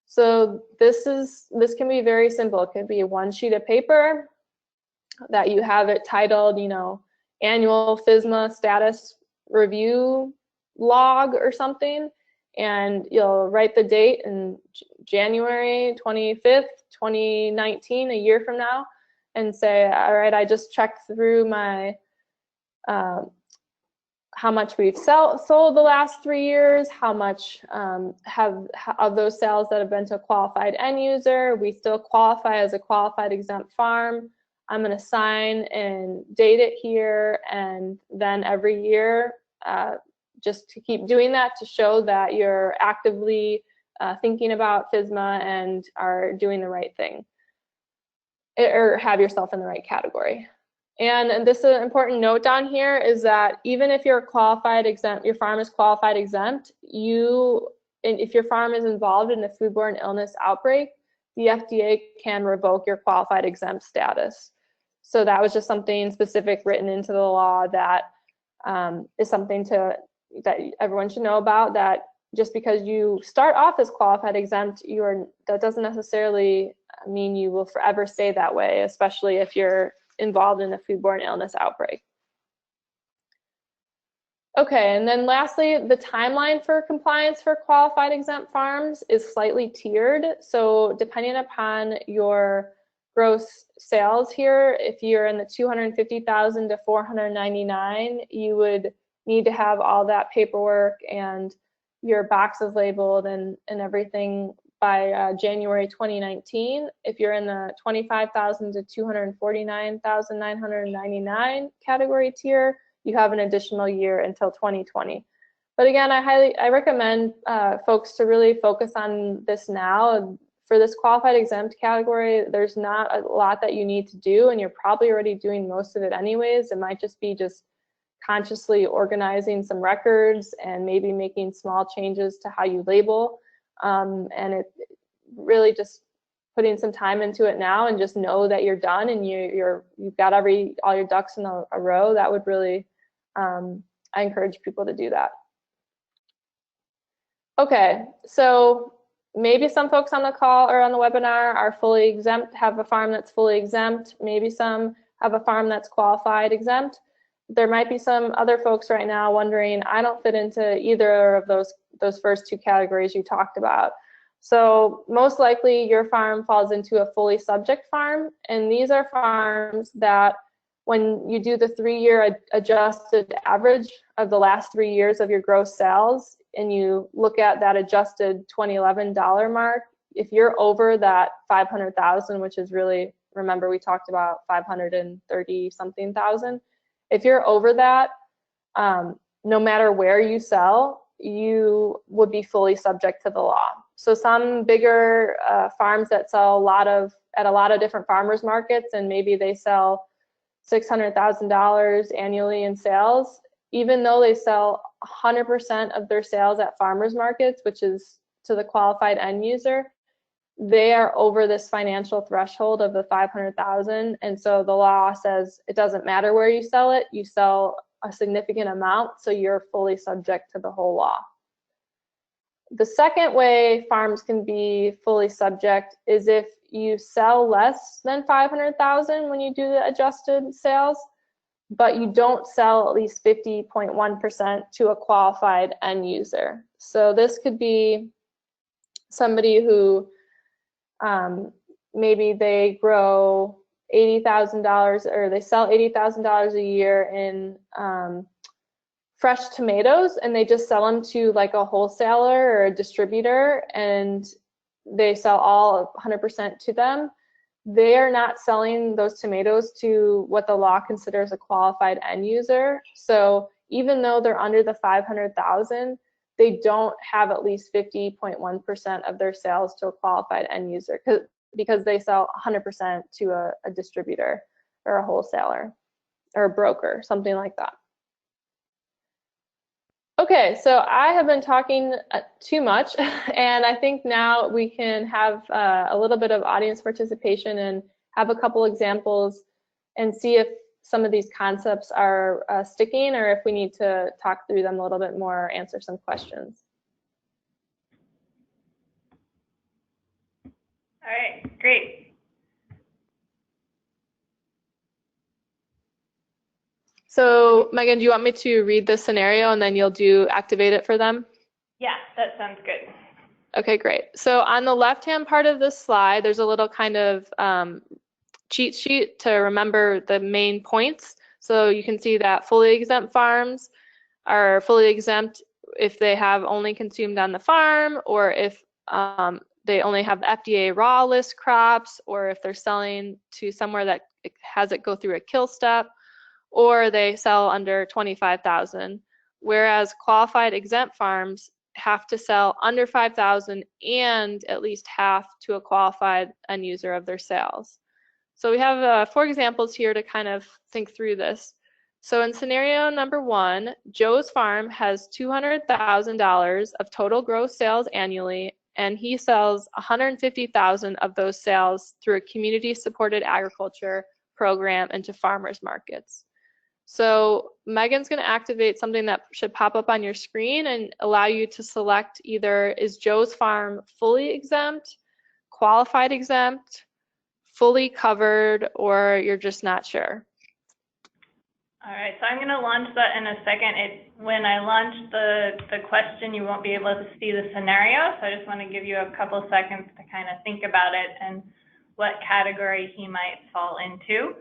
So this can be very simple. It could be one sheet of paper that you have it titled, annual FSMA status review log or something, and you'll write the date in January 25th, 2019, a year from now, and say, all right, I just checked through my how much we've sold the last 3 years, how much of those sales that have been to a qualified end user, we still qualify as a qualified exempt farm. I'm going to sign and date it here, and then every year, just to keep doing that to show that you're actively thinking about FSMA and are doing the right thing, or have yourself in the right category. And this is an important note down here, is that even if you're qualified exempt, your farm is qualified exempt, if your farm is involved in a foodborne illness outbreak, the FDA can revoke your qualified exempt status. So that was just something specific written into the law that is something that everyone should know about, that just because you start off as qualified exempt, that doesn't necessarily mean you will forever stay that way, especially if you're involved in a foodborne illness outbreak. Okay, and then lastly, the timeline for compliance for qualified exempt farms is slightly tiered. So depending upon your gross sales here, if you're in the 250,000 to 499, you would need to have all that paperwork and your boxes labeled and everything by January 2019. If you're in the 25,000 to 249,999 category tier, you have an additional year until 2020. But again, I recommend folks to really focus on this now. for this qualified exempt category, there's not a lot that you need to do, and you're probably already doing most of it anyways. It might just be consciously organizing some records and maybe making small changes to how you label, and it really just putting some time into it now, and just know that you're done and you've got all your ducks in a row. That would really, I encourage people to do that. Okay, so maybe some folks on the call or on the webinar are fully exempt, have a farm that's fully exempt. Maybe some have a farm that's qualified exempt. There might be some other folks right now wondering, I don't fit into either of those first two categories you talked about. So most likely your farm falls into a fully subject farm, and these are farms that when you do the 3-year adjusted average of the last 3 years of your gross sales, and you look at that adjusted 2011 dollar mark, if you're over that 500,000, which is really, remember we talked about 530 something thousand, if you're over that, no matter where you sell, you would be fully subject to the law. So some bigger farms that sell at a lot of different farmers markets, and maybe they sell $600,000 annually in sales, even though they sell 100% of their sales at farmers markets, which is to the qualified end user, they are over this financial threshold of the 500,000. And so the law says it doesn't matter where you sell it, you sell a significant amount, so you're fully subject to the whole law. The second way farms can be fully subject is if you sell less than 500,000 when you do the adjusted sales, but you don't sell at least 50.1% to a qualified end user. So this could be somebody who maybe they grow $80,000 or they sell $80,000 a year in fresh tomatoes, and they just sell them to like a wholesaler or a distributor, and they sell all 100% to them. They are not selling those tomatoes to what the law considers a qualified end user. So even though they're under the 500,000, they don't have at least 50.1% of their sales to a qualified end user because they sell 100% to a distributor or a wholesaler or a broker, something like that. Okay, so I have been talking too much, and I think now we can have a little bit of audience participation and have a couple examples and see if some of these concepts are sticking, or if we need to talk through them a little bit more or answer some questions. All right, great. So Megan, do you want me to read the scenario and then you'll activate it for them? Yeah, that sounds good. Okay, great. So on the left-hand part of this slide, there's a little kind of cheat sheet to remember the main points. So you can see that fully exempt farms are fully exempt if they have only consumed on the farm, or if they only have the FDA raw list crops, or if they're selling to somewhere that has it go through a kill step, or they sell under 25,000. Whereas qualified exempt farms have to sell under 5,000 and at least half to a qualified end user of their sales. So we have 4 examples here to kind of think through this. So in scenario number 1, Joe's farm has $200,000 of total gross sales annually, and he sells 150,000 of those sales through a community-supported agriculture program into farmers markets. So Megan's going to activate something that should pop up on your screen and allow you to select either is Joe's farm fully exempt, qualified exempt, fully covered, or you're just not sure. All right, so I'm going to launch that in a second. When I launch the question, you won't be able to see the scenario, so I just want to give you a couple seconds to kind of think about it and what category he might fall into.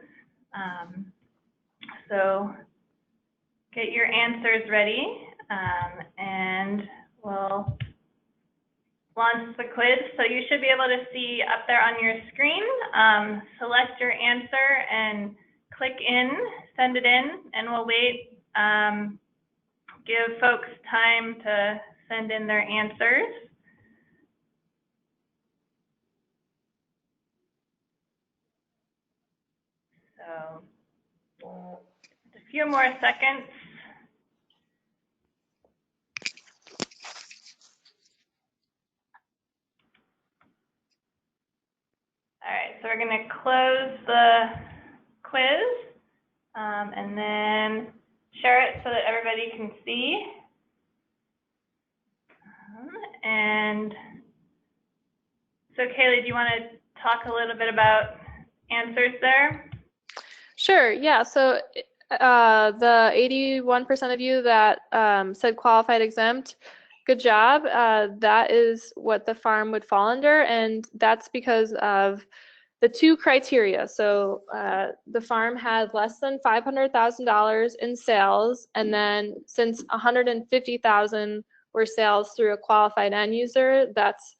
So get your answers ready, and we'll launch the quiz. So you should be able to see up there on your screen, select your answer and click in, send it in, and we'll wait, give folks time to send in their answers. So a few more seconds. All right, so we're going to close the quiz and then share it so that everybody can see. And so Kaylee, do you want to talk a little bit about answers there? Sure, yeah. So the 81% of you that said qualified exempt, good job. That is what the farm would fall under, and that's because of the two criteria. So the farm had less than $500,000 in sales, and then since $150,000 were sales through a qualified end user, that's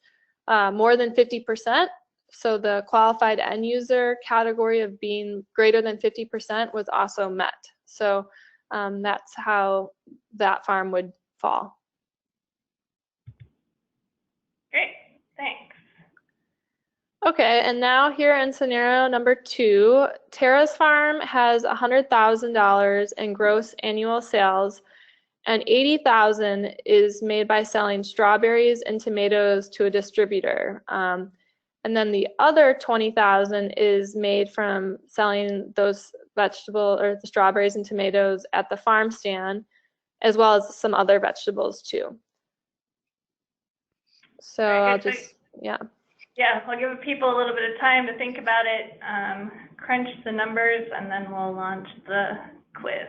more than 50%. So the qualified end user category of being greater than 50% was also met. So that's how that farm would fall. Great, thanks. Okay, and now here in scenario number 2, Tara's farm has $100,000 in gross annual sales, and $80,000 is made by selling strawberries and tomatoes to a distributor. And then the other $20,000 is made from selling those vegetable or the strawberries and tomatoes at the farm stand, as well as some other vegetables too. So I'll just, yeah. Yeah, I'll give people a little bit of time to think about it, crunch the numbers, and then we'll launch the quiz.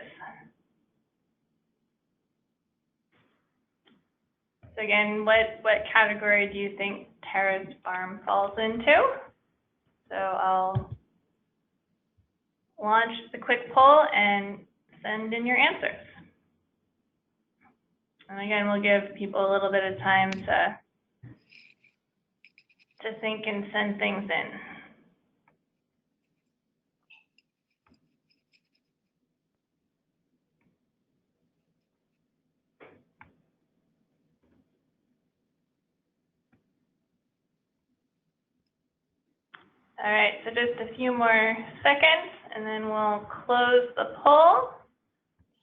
So again, what category do you think Tara's farm falls into? So I'll launch the quick poll and send in your answers. And again, we'll give people a little bit of time to think and send things in. All right, so just a few more seconds, and then we'll close the poll.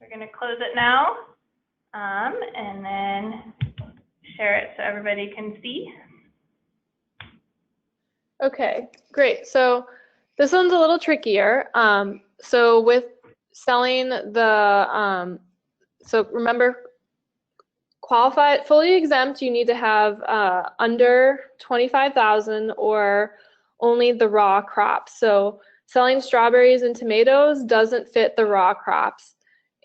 We're going to close it now, and then share it so everybody can see. Okay, great. So this one's a little trickier. So with selling the, so remember, qualified, fully exempt, you need to have under 25,000 or only the raw crops. So selling strawberries and tomatoes doesn't fit the raw crops.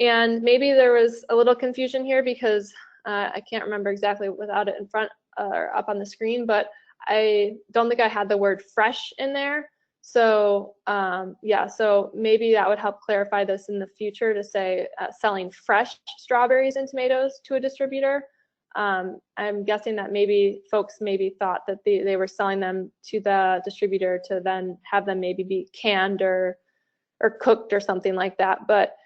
And maybe there was a little confusion here because I can't remember exactly without it in front or up on the screen, but I don't think I had the word fresh in there. So yeah, so maybe that would help clarify this in the future to say selling fresh strawberries and tomatoes to a distributor. I'm guessing that maybe folks maybe thought that they were selling them to the distributor to then have them maybe be canned or cooked or something like that. But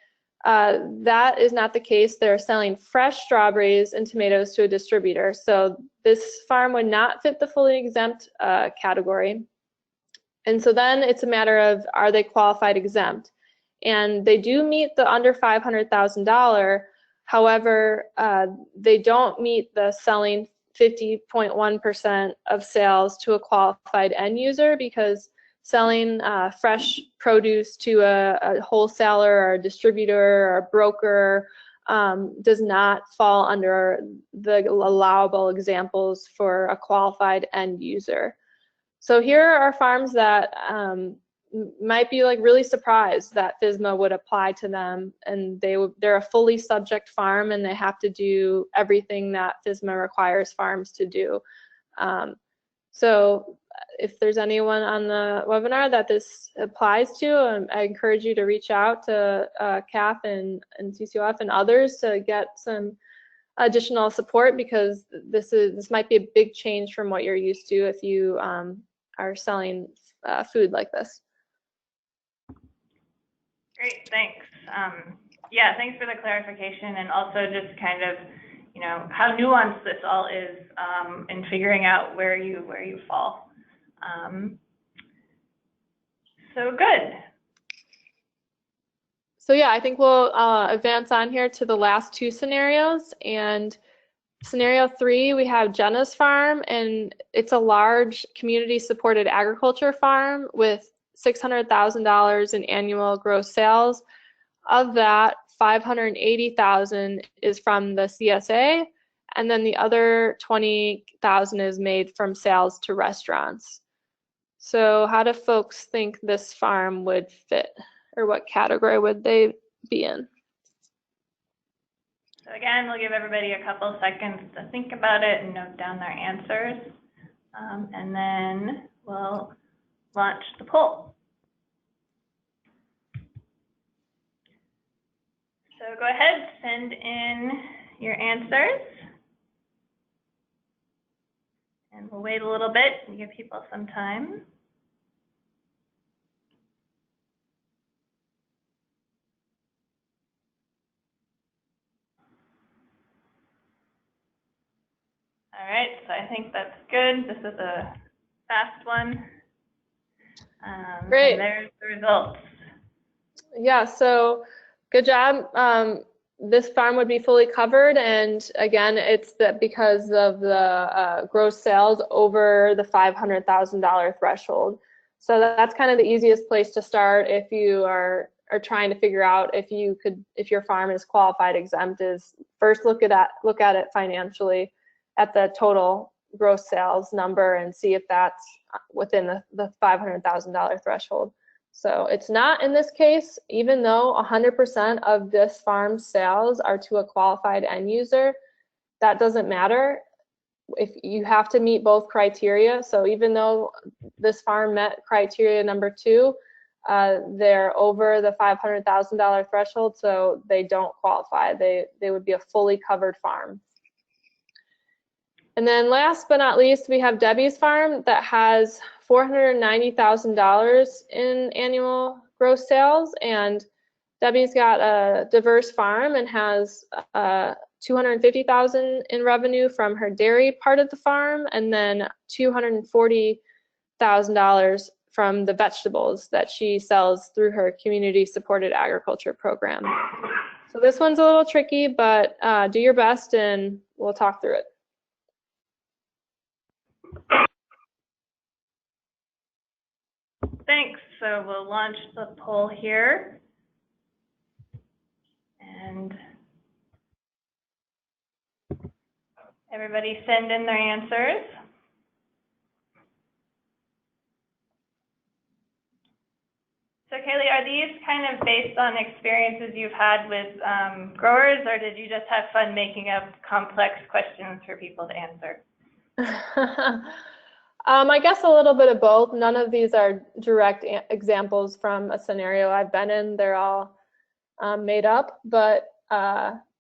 that is not the case. They're selling fresh strawberries and tomatoes to a distributor. So this farm would not fit the fully exempt category. And so then it's a matter of, are they qualified exempt? And they do meet the under $500,000. However, they don't meet the selling 50.1% of sales to a qualified end user, because selling fresh produce to a wholesaler or a distributor or a broker does not fall under the allowable examples for a qualified end user. So here are farms that might be like really surprised that FSMA would apply to them, and they're a fully subject farm and they have to do everything that FSMA requires farms to do. So if there's anyone on the webinar that this applies to, I encourage you to reach out to CAFF and CCOF and others to get some additional support, because this might be a big change from what you're used to if you are selling food like this. Great, thanks. Yeah, thanks for the clarification, and also just kind of, you know, how nuanced this all is in figuring out where you fall. So good. So yeah, I think we'll advance on here to the last two scenarios. And scenario 3, we have Jenna's farm, and it's a large community-supported agriculture farm with $600,000 in annual gross sales. Of that, $580,000 is from the CSA, and then the other $20,000 is made from sales to restaurants. So how do folks think this farm would fit, or what category would they be in? So again, we'll give everybody a couple seconds to think about it and note down their answers, and then we'll launch the poll. So go ahead, send in your answers, and we'll wait a little bit and give people some time. All right, so I think that's good. This is a fast one. Great. And there's the results. Yeah, so good job. This farm would be fully covered, and again, it's that because of the gross sales over the $500,000 threshold. So that's kind of the easiest place to start if you are trying to figure out if your farm is qualified exempt. Is first look at it financially at the total gross sales number and see if that's within the $500,000 threshold. So it's not in this case, even though 100% of this farm's sales are to a qualified end user, that doesn't matter. If you have to meet both criteria, so even though this farm met criteria number 2, they're over the $500,000 threshold, so they don't qualify. They would be a fully covered farm. And then last but not least, we have Debbie's farm that has $490,000 in annual gross sales, and Debbie's got a diverse farm and has $250,000 in revenue from her dairy part of the farm, and then $240,000 from the vegetables that she sells through her community-supported agriculture program. So this one's a little tricky, but do your best and we'll talk through it. Thanks. So we'll launch the poll here. And everybody send in their answers. So Kaylee, are these kind of based on experiences you've had with growers, or did you just have fun making up complex questions for people to answer? I guess a little bit of both. None of these are direct examples from a scenario I've been in. They're all made up, but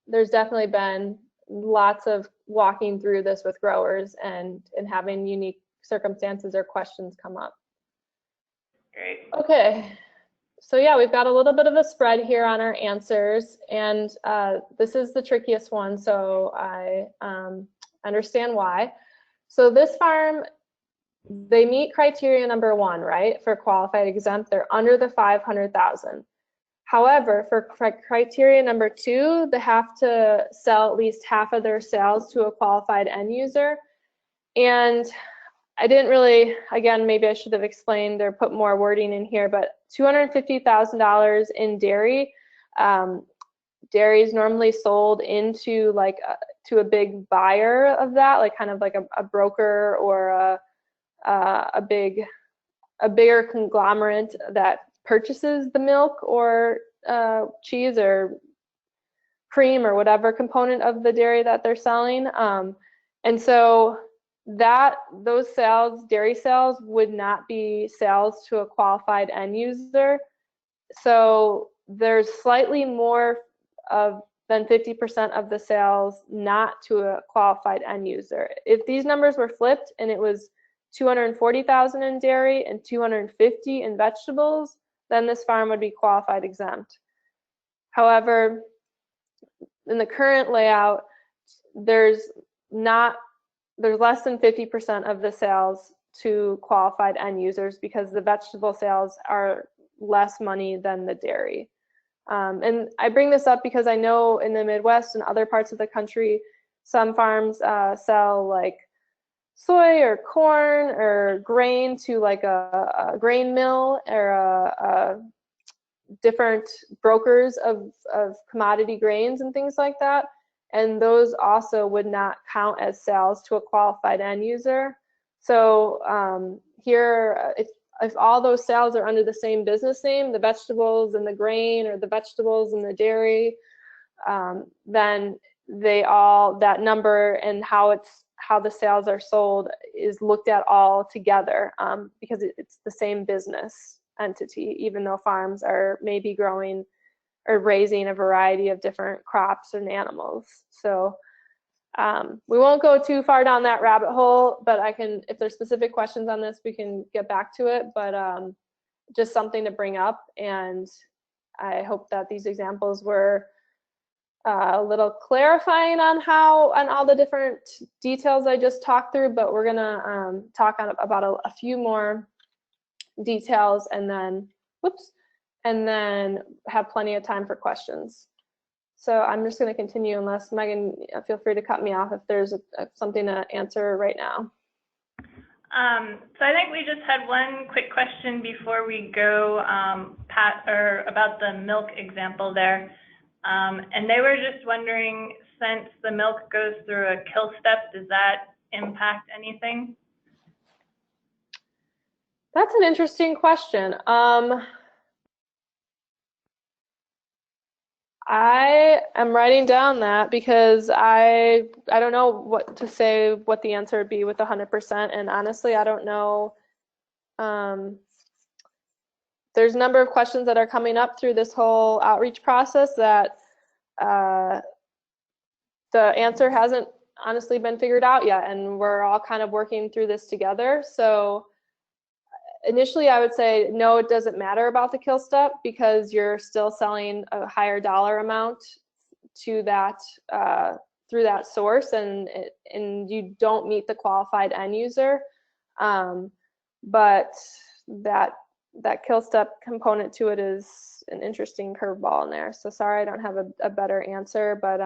there's definitely been lots of walking through this with growers and having unique circumstances or questions come up. Great. Okay, so yeah, we've got a little bit of a spread here on our answers, and this is the trickiest one, so I understand why. So this farm, they meet criteria number 1, right? For qualified exempt, they're under the 500,000. However, for criteria number 2, they have to sell at least half of their sales to a qualified end user. And I didn't really, again, maybe I should have explained or put more wording in here, but $250,000 in dairy. Dairy is normally sold into to a big buyer of that, like kind of like a broker or a bigger conglomerate that purchases the milk or cheese or cream or whatever component of the dairy that they're selling. And so those sales, dairy sales, would not be sales to a qualified end user. So there's slightly more than 50% of the sales not to a qualified end user. If these numbers were flipped and it was 240,000 in dairy and 250 in vegetables, then this farm would be qualified exempt. However, in the current layout, there's less than 50% of the sales to qualified end users because the vegetable sales are less money than the dairy. And I bring this up because I know in the Midwest and other parts of the country, some farms sell like soy or corn or grain to like a grain mill or a different brokers of commodity grains and things like that. And those also would not count as sales to a qualified end user. So here, if all those sales are under the same business name, the vegetables and the grain or the vegetables and the dairy, then that number and how the sales are sold is looked at all together, because it's the same business entity, even though farms are maybe growing or raising a variety of different crops and animals. So we won't go too far down that rabbit hole, but if there's specific questions on this, we can get back to it, but just something to bring up. And I hope that these examples were a little clarifying on all the different details I just talked through, but we're gonna talk about a few more details and then have plenty of time for questions. So I'm just going to continue, unless Megan, feel free to cut me off if there's something to answer right now. So I think we just had one quick question before we go about the milk example there. And they were just wondering, since the milk goes through a kill step, does that impact anything? That's an interesting question. I am writing down that because I don't know what to say, what the answer would be with 100%, and honestly, I don't know. There's a number of questions that are coming up through this whole outreach process that the answer hasn't honestly been figured out yet, and we're all kind of working through this together. So initially, I would say no, it doesn't matter about the kill step because you're still selling a higher dollar amount to that through that source, and you don't meet the qualified end user. But that kill step component to it is an interesting curveball in there. So sorry, I don't have a better answer, but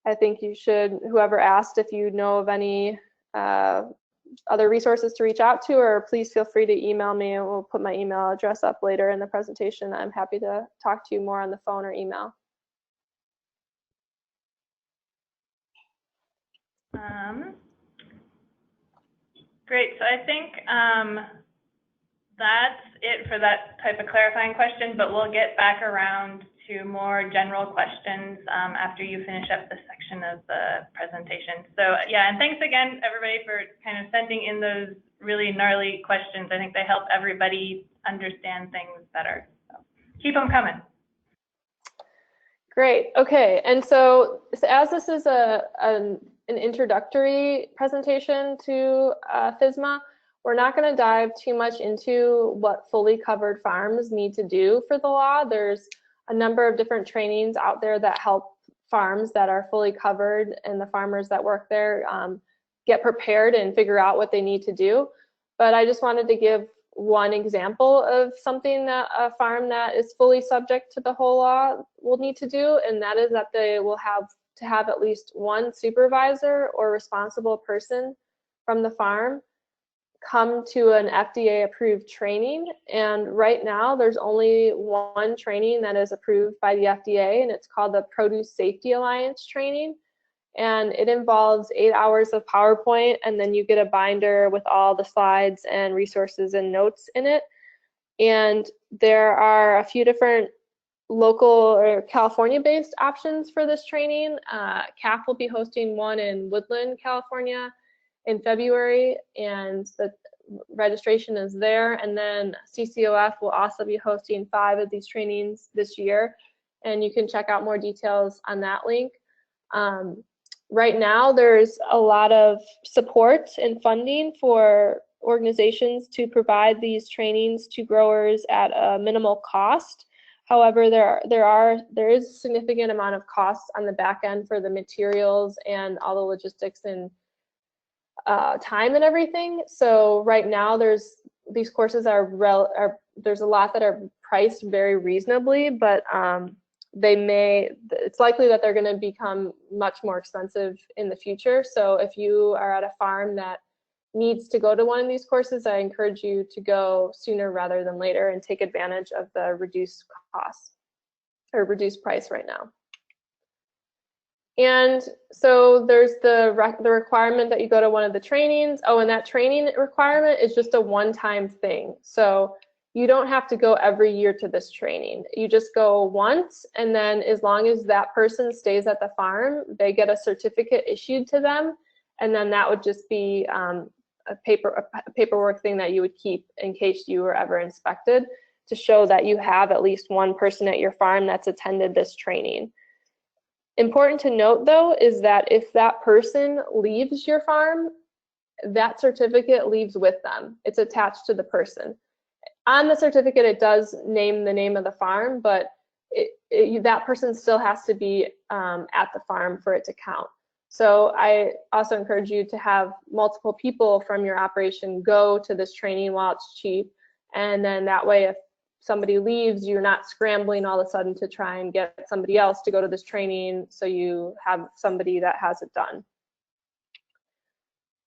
I think you should, whoever asked, if you know of any other resources to reach out to, or please feel free to email me, and we'll put my email address up later in the presentation. I'm happy to talk to you more on the phone or email. Great, so I think that's it for that type of clarifying question, but we'll get back around to more general questions after you finish up this section of the presentation. So yeah, and thanks again, everybody, for kind of sending in those really gnarly questions. I think they help everybody understand things better. So keep them coming. Great, okay, and so as this is an introductory presentation to FSMA, we're not going to dive too much into what fully covered farms need to do for the law. There's a number of different trainings out there that help farms that are fully covered and the farmers that work there get prepared and figure out what they need to do. But I just wanted to give one example of something that a farm that is fully subject to the whole law will need to do, and that is that they will have to have at least one supervisor or responsible person from the farm come to an FDA approved training. And right now there's only one training that is approved by the FDA, and it's called the Produce Safety Alliance training. And it involves 8 hours of PowerPoint, and then you get a binder with all the slides and resources and notes in it. And there are a few different local or California-based options for this training. CAFF will be hosting one in Woodland, California in February, and the registration is there. And then CCOF will also be hosting 5 of these trainings this year, and you can check out more details on that link. Right now, there's a lot of support and funding for organizations to provide these trainings to growers at a minimal cost. However, there is a significant amount of costs on the back end for the materials and all the logistics and time and everything. So right now there's these courses are there's a lot that are priced very reasonably, but it's likely that they're going to become much more expensive in the future. So if you are at a farm that needs to go to one of these courses, I encourage you to go sooner rather than later and take advantage of the reduced cost or reduced price right now. And so there's the requirement that you go to one of the trainings. Oh, and that training requirement is just a one-time thing. So you don't have to go every year to this training. You just go once, and then as long as that person stays at the farm, they get a certificate issued to them, and then that would just be a paperwork thing that you would keep in case you were ever inspected to show that you have at least one person at your farm that's attended this training. Important to note, though, is that if that person leaves your farm, that certificate leaves with them. It's attached to the person. On the certificate, it does name the name of the farm, but that person still has to be at the farm for it to count. So I also encourage you to have multiple people from your operation go to this training while it's cheap, and then that way if somebody leaves, you're not scrambling all of a sudden to try and get somebody else to go to this training, so you have somebody that has it done.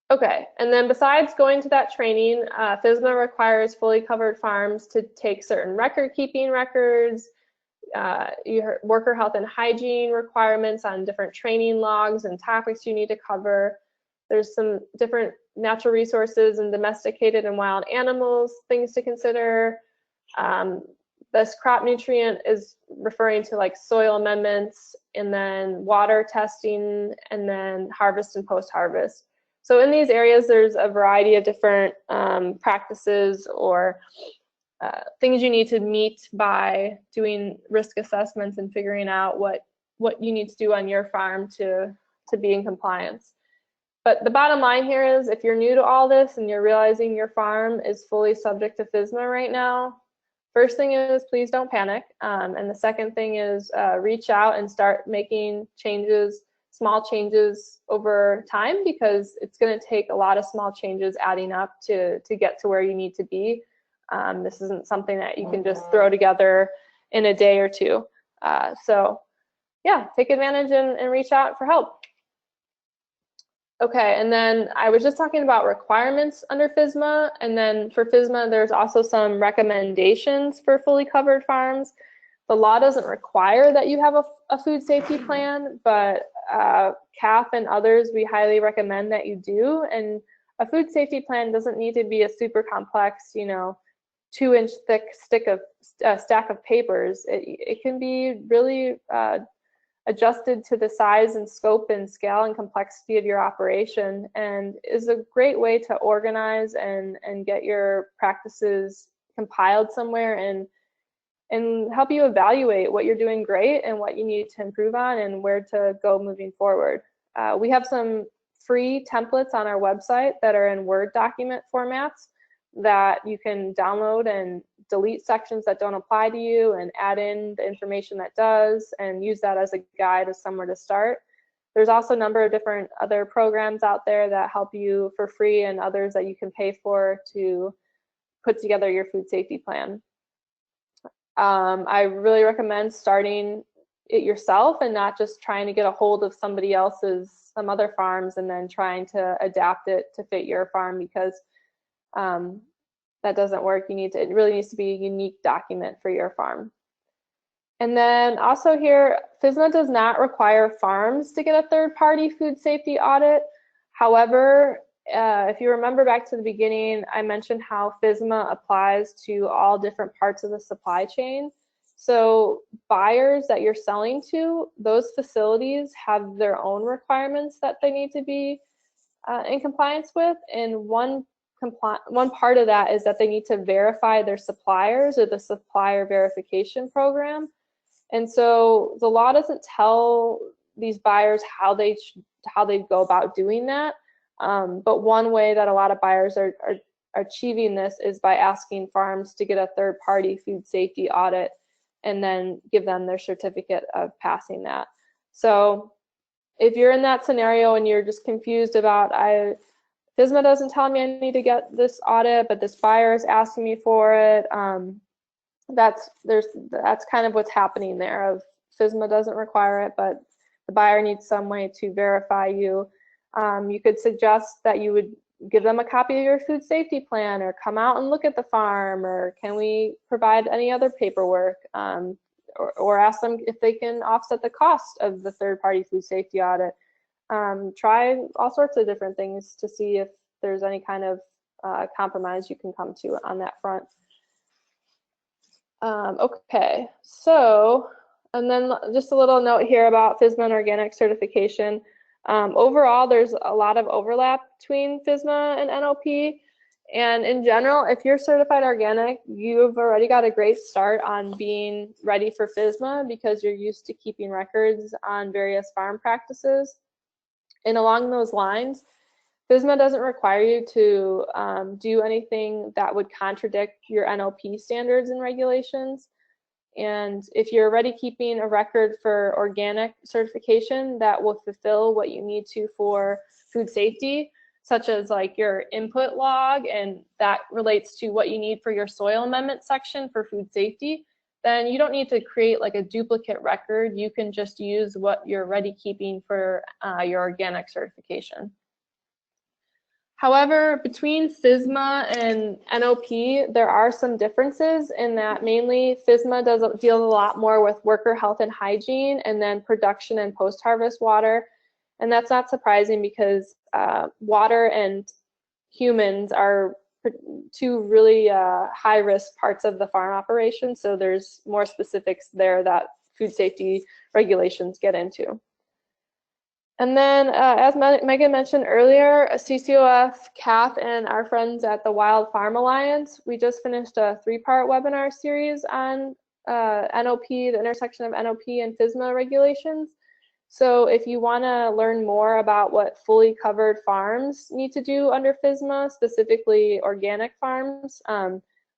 Okay, and then besides going to that training, FSMA requires fully covered farms to take certain record-keeping records, worker health and hygiene requirements on different training logs and topics you need to cover. There's some different natural resources and domesticated and wild animals, things to consider. This crop nutrient is referring to like soil amendments, and then water testing, and then harvest and post-harvest. So in these areas, there's a variety of different practices or things you need to meet by doing risk assessments and figuring out what you need to do on your farm to be in compliance. But the bottom line here is, if you're new to all this and you're realizing your farm is fully subject to FSMA right now, first thing is, please don't panic. And the second thing is reach out and start making changes, small changes over time, because it's going to take a lot of small changes adding up to get to where you need to be. This isn't something that you can just throw together in a day or two. So yeah, take advantage and reach out for help. Okay, and then I was just talking about requirements under FSMA, and then for FSMA, there's also some recommendations for fully covered farms. The law doesn't require that you have a food safety plan, but CAFF and others, we highly recommend that you do. And a food safety plan doesn't need to be a super complex, 2-inch thick stack of papers. It can be really adjusted to the size and scope and scale and complexity of your operation, and is a great way to organize and get your practices compiled somewhere and help you evaluate what you're doing great and what you need to improve on and where to go moving forward. We have some free templates on our website that are in Word document formats that you can download and delete sections that don't apply to you and add in the information that does, and use that as a guide as somewhere to start. There's also a number of different other programs out there that help you for free, and others that you can pay for to put together your food safety plan. I really recommend starting it yourself and not just trying to get a hold of somebody else's, some other farms, and then trying to adapt it to fit your farm, because that doesn't work. It really needs to be a unique document for your farm. And then also here, FSMA does not require farms to get a third-party food safety audit. However, if you remember back to the beginning, I mentioned how FSMA applies to all different parts of the supply chain. So buyers that you're selling to, those facilities have their own requirements that they need to be in compliance with. And one part of that is that they need to verify their suppliers, or the supplier verification program. And so the law doesn't tell these buyers how they go about doing that. But one way that a lot of buyers are achieving this is by asking farms to get a third-party food safety audit and then give them their certificate of passing that. So if you're in that scenario and you're just confused about, FSMA doesn't tell me I need to get this audit, but this buyer is asking me for it. That's kind of what's happening there. Of FSMA doesn't require it, but the buyer needs some way to verify you. You could suggest that you would give them a copy of your food safety plan, or come out and look at the farm, or can we provide any other paperwork, or ask them if they can offset the cost of the third-party food safety audit. Try all sorts of different things to see if there's any kind of compromise you can come to on that front. Okay, so, and then just a little note here about FSMA and organic certification. Overall, there's a lot of overlap between FSMA and NOP. And in general, if you're certified organic, you've already got a great start on being ready for FSMA because you're used to keeping records on various farm practices. And along those lines, FSMA doesn't require you to do anything that would contradict your NOP standards and regulations. And if you're already keeping a record for organic certification, that will fulfill what you need to for food safety, such as like your input log, and that relates to what you need for your soil amendment section for food safety, then you don't need to create like a duplicate record. You can just use what you're already keeping for your organic certification. However, between FSMA and NOP, there are some differences in that mainly FSMA does deal a lot more with worker health and hygiene, and then production and post-harvest water. And that's not surprising because water and humans are two really high-risk parts of the farm operation. So there's more specifics there that food safety regulations get into. And then, as Megan mentioned earlier, CCOF, CAFF, and our friends at the Wild Farm Alliance, we just finished a 3-part webinar series on NOP, the intersection of NOP and FSMA regulations. So if you want to learn more about what fully covered farms need to do under FSMA, specifically organic farms,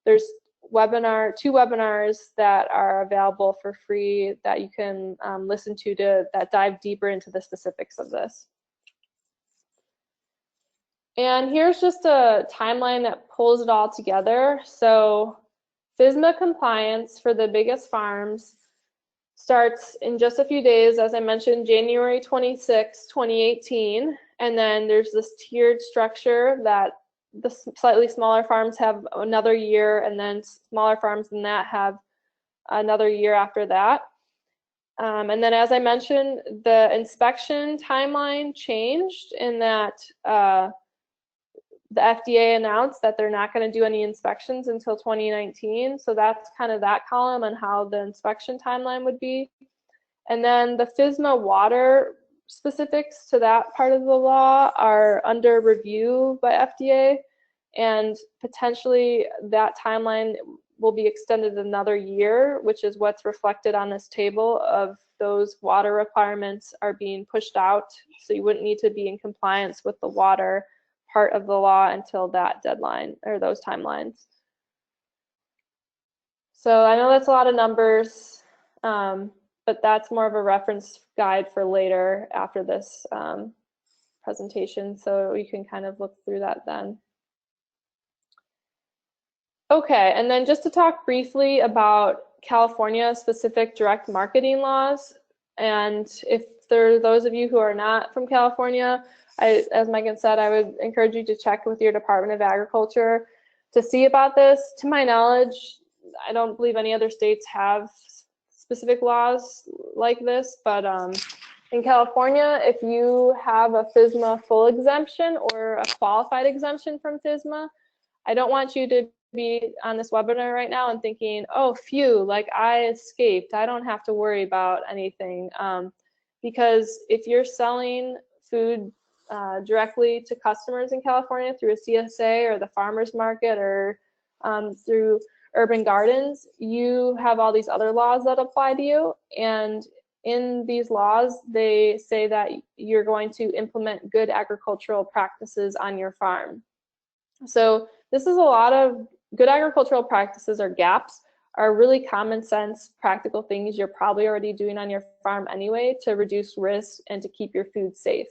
there's 2 webinars that are available for free that you can listen to that dive deeper into the specifics of this. And here's just a timeline that pulls it all together. So FSMA compliance for the biggest farms starts in just a few days, as I mentioned, January 26, 2018. And then there's this tiered structure that the slightly smaller farms have another year, and then smaller farms than that have another year after that. And then, as I mentioned, the inspection timeline changed in that the FDA announced that they're not going to do any inspections until 2019. So that's kind of that column on how the inspection timeline would be. And then the FSMA water specifics to that part of the law are under review by FDA, and potentially that timeline will be extended another year, which is what's reflected on this table of those water requirements are being pushed out. So you wouldn't need to be in compliance with the water part of the law until that deadline or those timelines. So I know that's a lot of numbers, but that's more of a reference guide for later after this presentation, so you can kind of look through that then. Okay, and then just to talk briefly about California specific direct marketing laws, and if there are those of you who are not from California, as Megan said, I would encourage you to check with your Department of Agriculture to see about this. To my knowledge, I don't believe any other states have specific laws like this, but in California, if you have a FSMA full exemption or a qualified exemption from FSMA, I don't want you to be on this webinar right now and thinking, oh, phew, like I escaped, I don't have to worry about anything. Because if you're selling food directly to customers in California through a CSA or the farmer's market or through urban gardens, you have all these other laws that apply to you. And in these laws, they say that you're going to implement good agricultural practices on your farm. So this is a lot of good agricultural practices, or GAPs, are really common sense, practical things you're probably already doing on your farm anyway to reduce risk and to keep your food safe.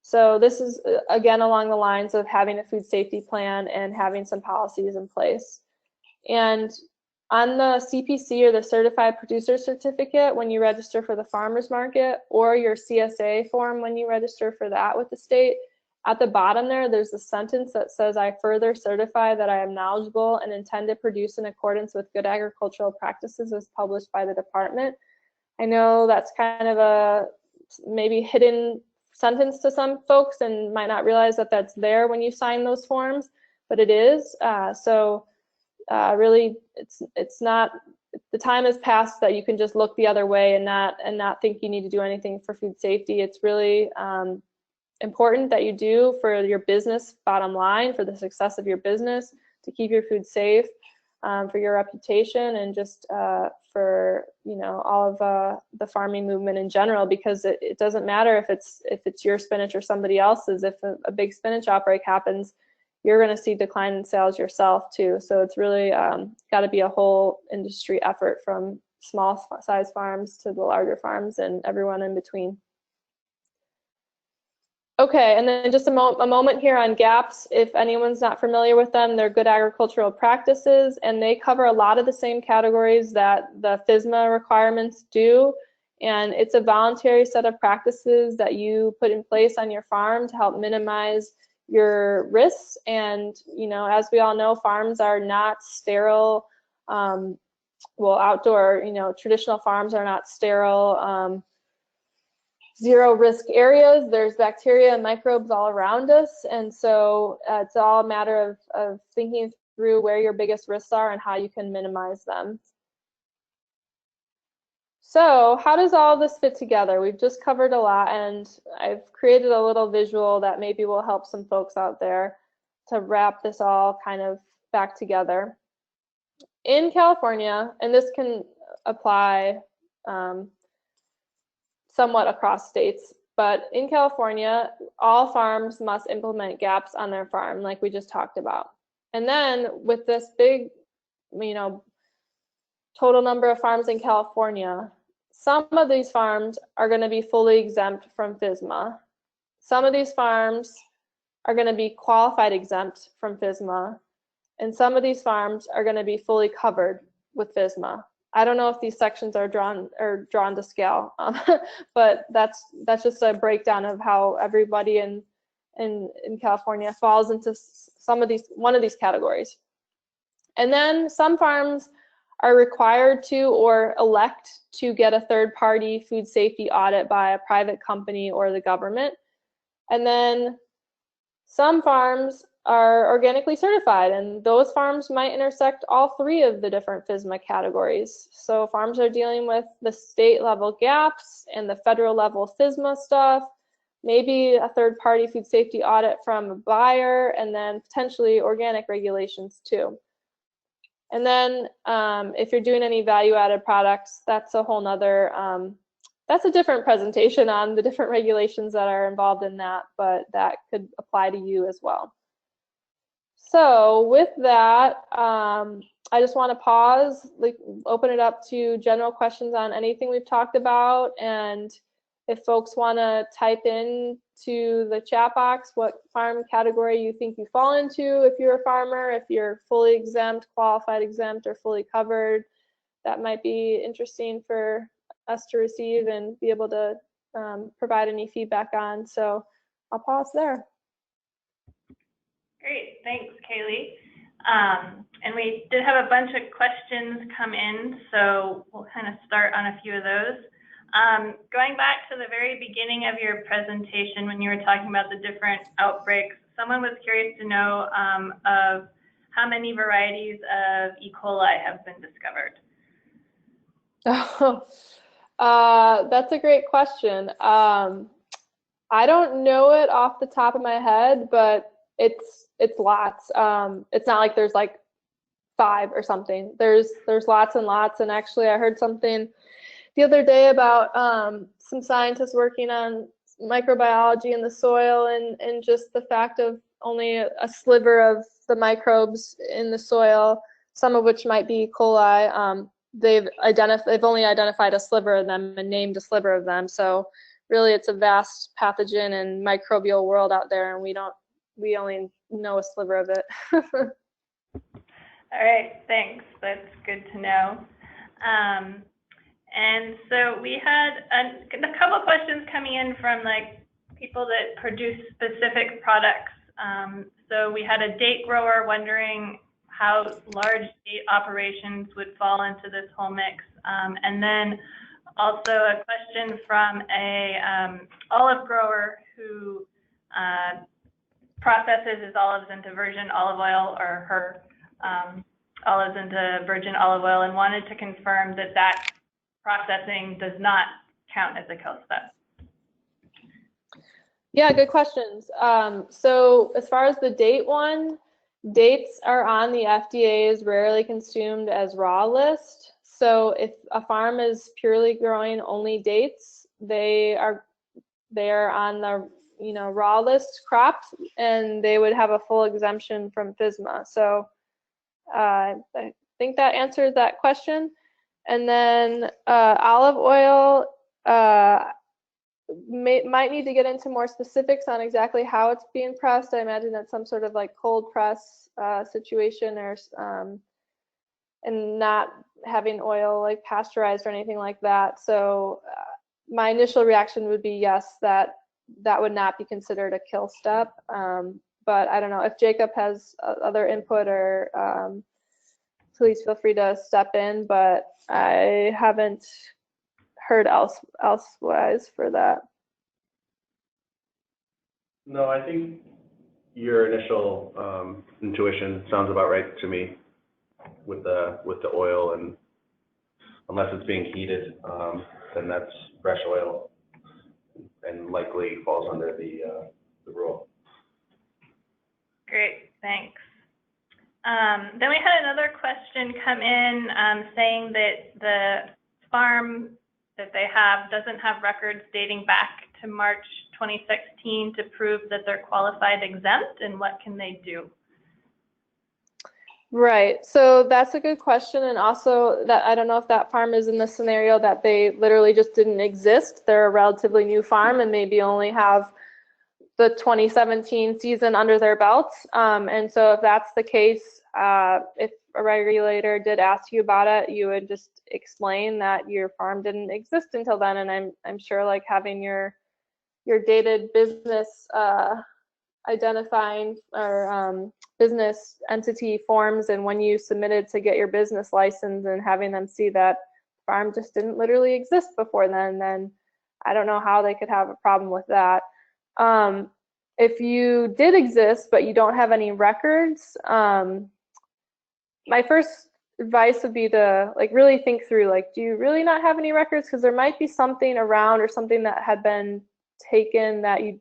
So this is, again, along the lines of having a food safety plan and having some policies in place. And on the CPC, or the Certified Producer Certificate, when you register for the farmer's market, or your CSA form when you register for that with the state, at the bottom there's a sentence that says, I further certify that I am knowledgeable and intend to produce in accordance with good agricultural practices as published by the department. I know that's kind of a maybe hidden sentence to some folks and might not realize that that's there when you sign those forms, but it is. Really, it's not, the time has passed that you can just look the other way and not think you need to do anything for food safety. It's really important that you do for your business bottom line, for the success of your business, to keep your food safe, for your reputation, and just for all of the farming movement in general, because it doesn't matter if it's your spinach or somebody else's. If a big spinach outbreak happens, you're going to see decline in sales yourself too. So it's really got to be a whole industry effort, from small size farms to the larger farms and everyone in between. Okay, and then just a moment here on GAPs. If anyone's not familiar with them, they're good agricultural practices, and they cover a lot of the same categories that the FSMA requirements do. And it's a voluntary set of practices that you put in place on your farm to help minimize your risks. And as we all know, farms are not sterile. Well, outdoor, traditional farms are not sterile, zero risk areas. There's bacteria and microbes all around us, and so it's all a matter of thinking through where your biggest risks are and how you can minimize them. So how does all this fit together? We've just covered a lot, and I've created a little visual that maybe will help some folks out there to wrap this all kind of back together. In California, and this can apply somewhat across states, but in California, all farms must implement GAPs on their farm, like we just talked about. And then with this big, total number of farms in California, some of these farms are going to be fully exempt from FSMA. Some of these farms are going to be qualified exempt from FSMA, and some of these farms are going to be fully covered with FSMA. I don't know if these sections are drawn to scale, but that's just a breakdown of how everybody in California falls into one of these categories. And then some farms are required to or elect to get a third-party food safety audit by a private company or the government. And then some farms are organically certified, and those farms might intersect all three of the different FSMA categories. So farms are dealing with the state level GAPs and the federal level FSMA stuff, maybe a third-party food safety audit from a buyer, and then potentially organic regulations too. And then if you're doing any value-added products, that's a whole nother, that's a different presentation on the different regulations that are involved in that, but that could apply to you as well. So with that, I just want to pause, open it up to general questions on anything we've talked about, and if folks want to type in to the chat box what farm category you think you fall into, if you're a farmer, if you're fully exempt, qualified exempt, or fully covered, that might be interesting for us to receive and be able to provide any feedback on. So I'll pause there. Great, thanks, Kaylee. And we did have a bunch of questions come in, so we'll kind of start on a few of those. Going back to the very beginning of your presentation when you were talking about the different outbreaks, someone was curious to know of how many varieties of E. coli have been discovered. Oh, that's a great question. I don't know it off the top of my head, but it's lots. It's not like there's like 5 or something. There's lots and lots. And actually, I heard something the other day about some scientists working on microbiology in the soil, and just the fact of only a sliver of the microbes in the soil, some of which might be E. coli. They've only identified a sliver of them and named a sliver of them. So really it's a vast pathogen and microbial world out there, and we only know a sliver of it. All right, thanks. That's good to know. And so we had a couple questions coming in from like people that produce specific products. So we had a date grower wondering how large date operations would fall into this whole mix. And then also a question from a olive grower who processes his olives into virgin olive oil, or her olives into virgin olive oil, and wanted to confirm that that processing does not count as a kill step. Yeah, good questions. So as far as the date one, dates are on the FDA's rarely consumed as raw list. So if a farm is purely growing only dates, they are on the raw list crops, and they would have a full exemption from FSMA. So I think that answers that question. And then olive oil, might need to get into more specifics on exactly how it's being pressed. I imagine that's some sort of like cold press situation, or and not having oil like pasteurized or anything like that. So my initial reaction would be yes, that would not be considered a kill step. But I don't know if Jacob has other input, or please feel free to step in, but I haven't heard elsewise for that. No, I think your initial intuition sounds about right to me with the oil, and unless it's being heated, then that's fresh oil and likely falls under the rule. Great, thanks. Then we had another question come in saying that the farm that they have doesn't have records dating back to March 2016 to prove that they're qualified exempt, and what can they do? Right, so that's a good question, and also that I don't know if that farm is in the scenario that they literally just didn't exist. They're a relatively new farm and maybe only have the 2017 season under their belts. And so if that's the case, if a regulator did ask you about it, you would just explain that your farm didn't exist until then. And I'm sure like having your dated business identifying or business entity forms, and when you submitted to get your business license, and having them see that farm just didn't literally exist before then I don't know how they could have a problem with that. If you did exist but you don't have any records, my first advice would be to like really think through, like, do you really not have any records? Because there might be something around or something that had been taken that you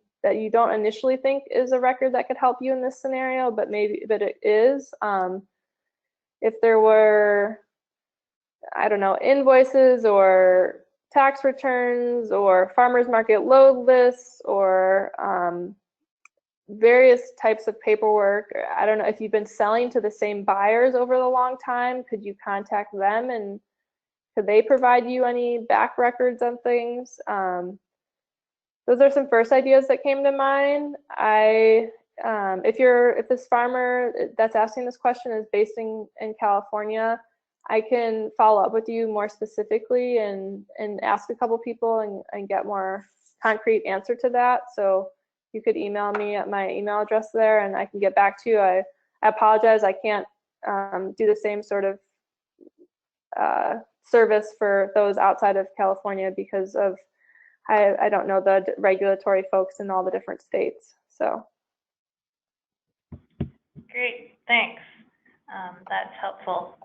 don't initially think is a record that could help you in this scenario, but it is. If there were, I don't know, invoices or tax returns or farmers market load lists or various types of paperwork. I don't know if you've been selling to the same buyers over the long time. Could you contact them, and could they provide you any back records on things? Those are some first ideas that came to mind. If this farmer that's asking this question is based in California, I can follow up with you more specifically and ask a couple people and get more concrete answer to that. So you could email me at my email address there, and I can get back to you. I apologize, I can't do the same sort of service for those outside of California because of I don't know the regulatory folks in all the different states. So. Great, thanks. That's helpful.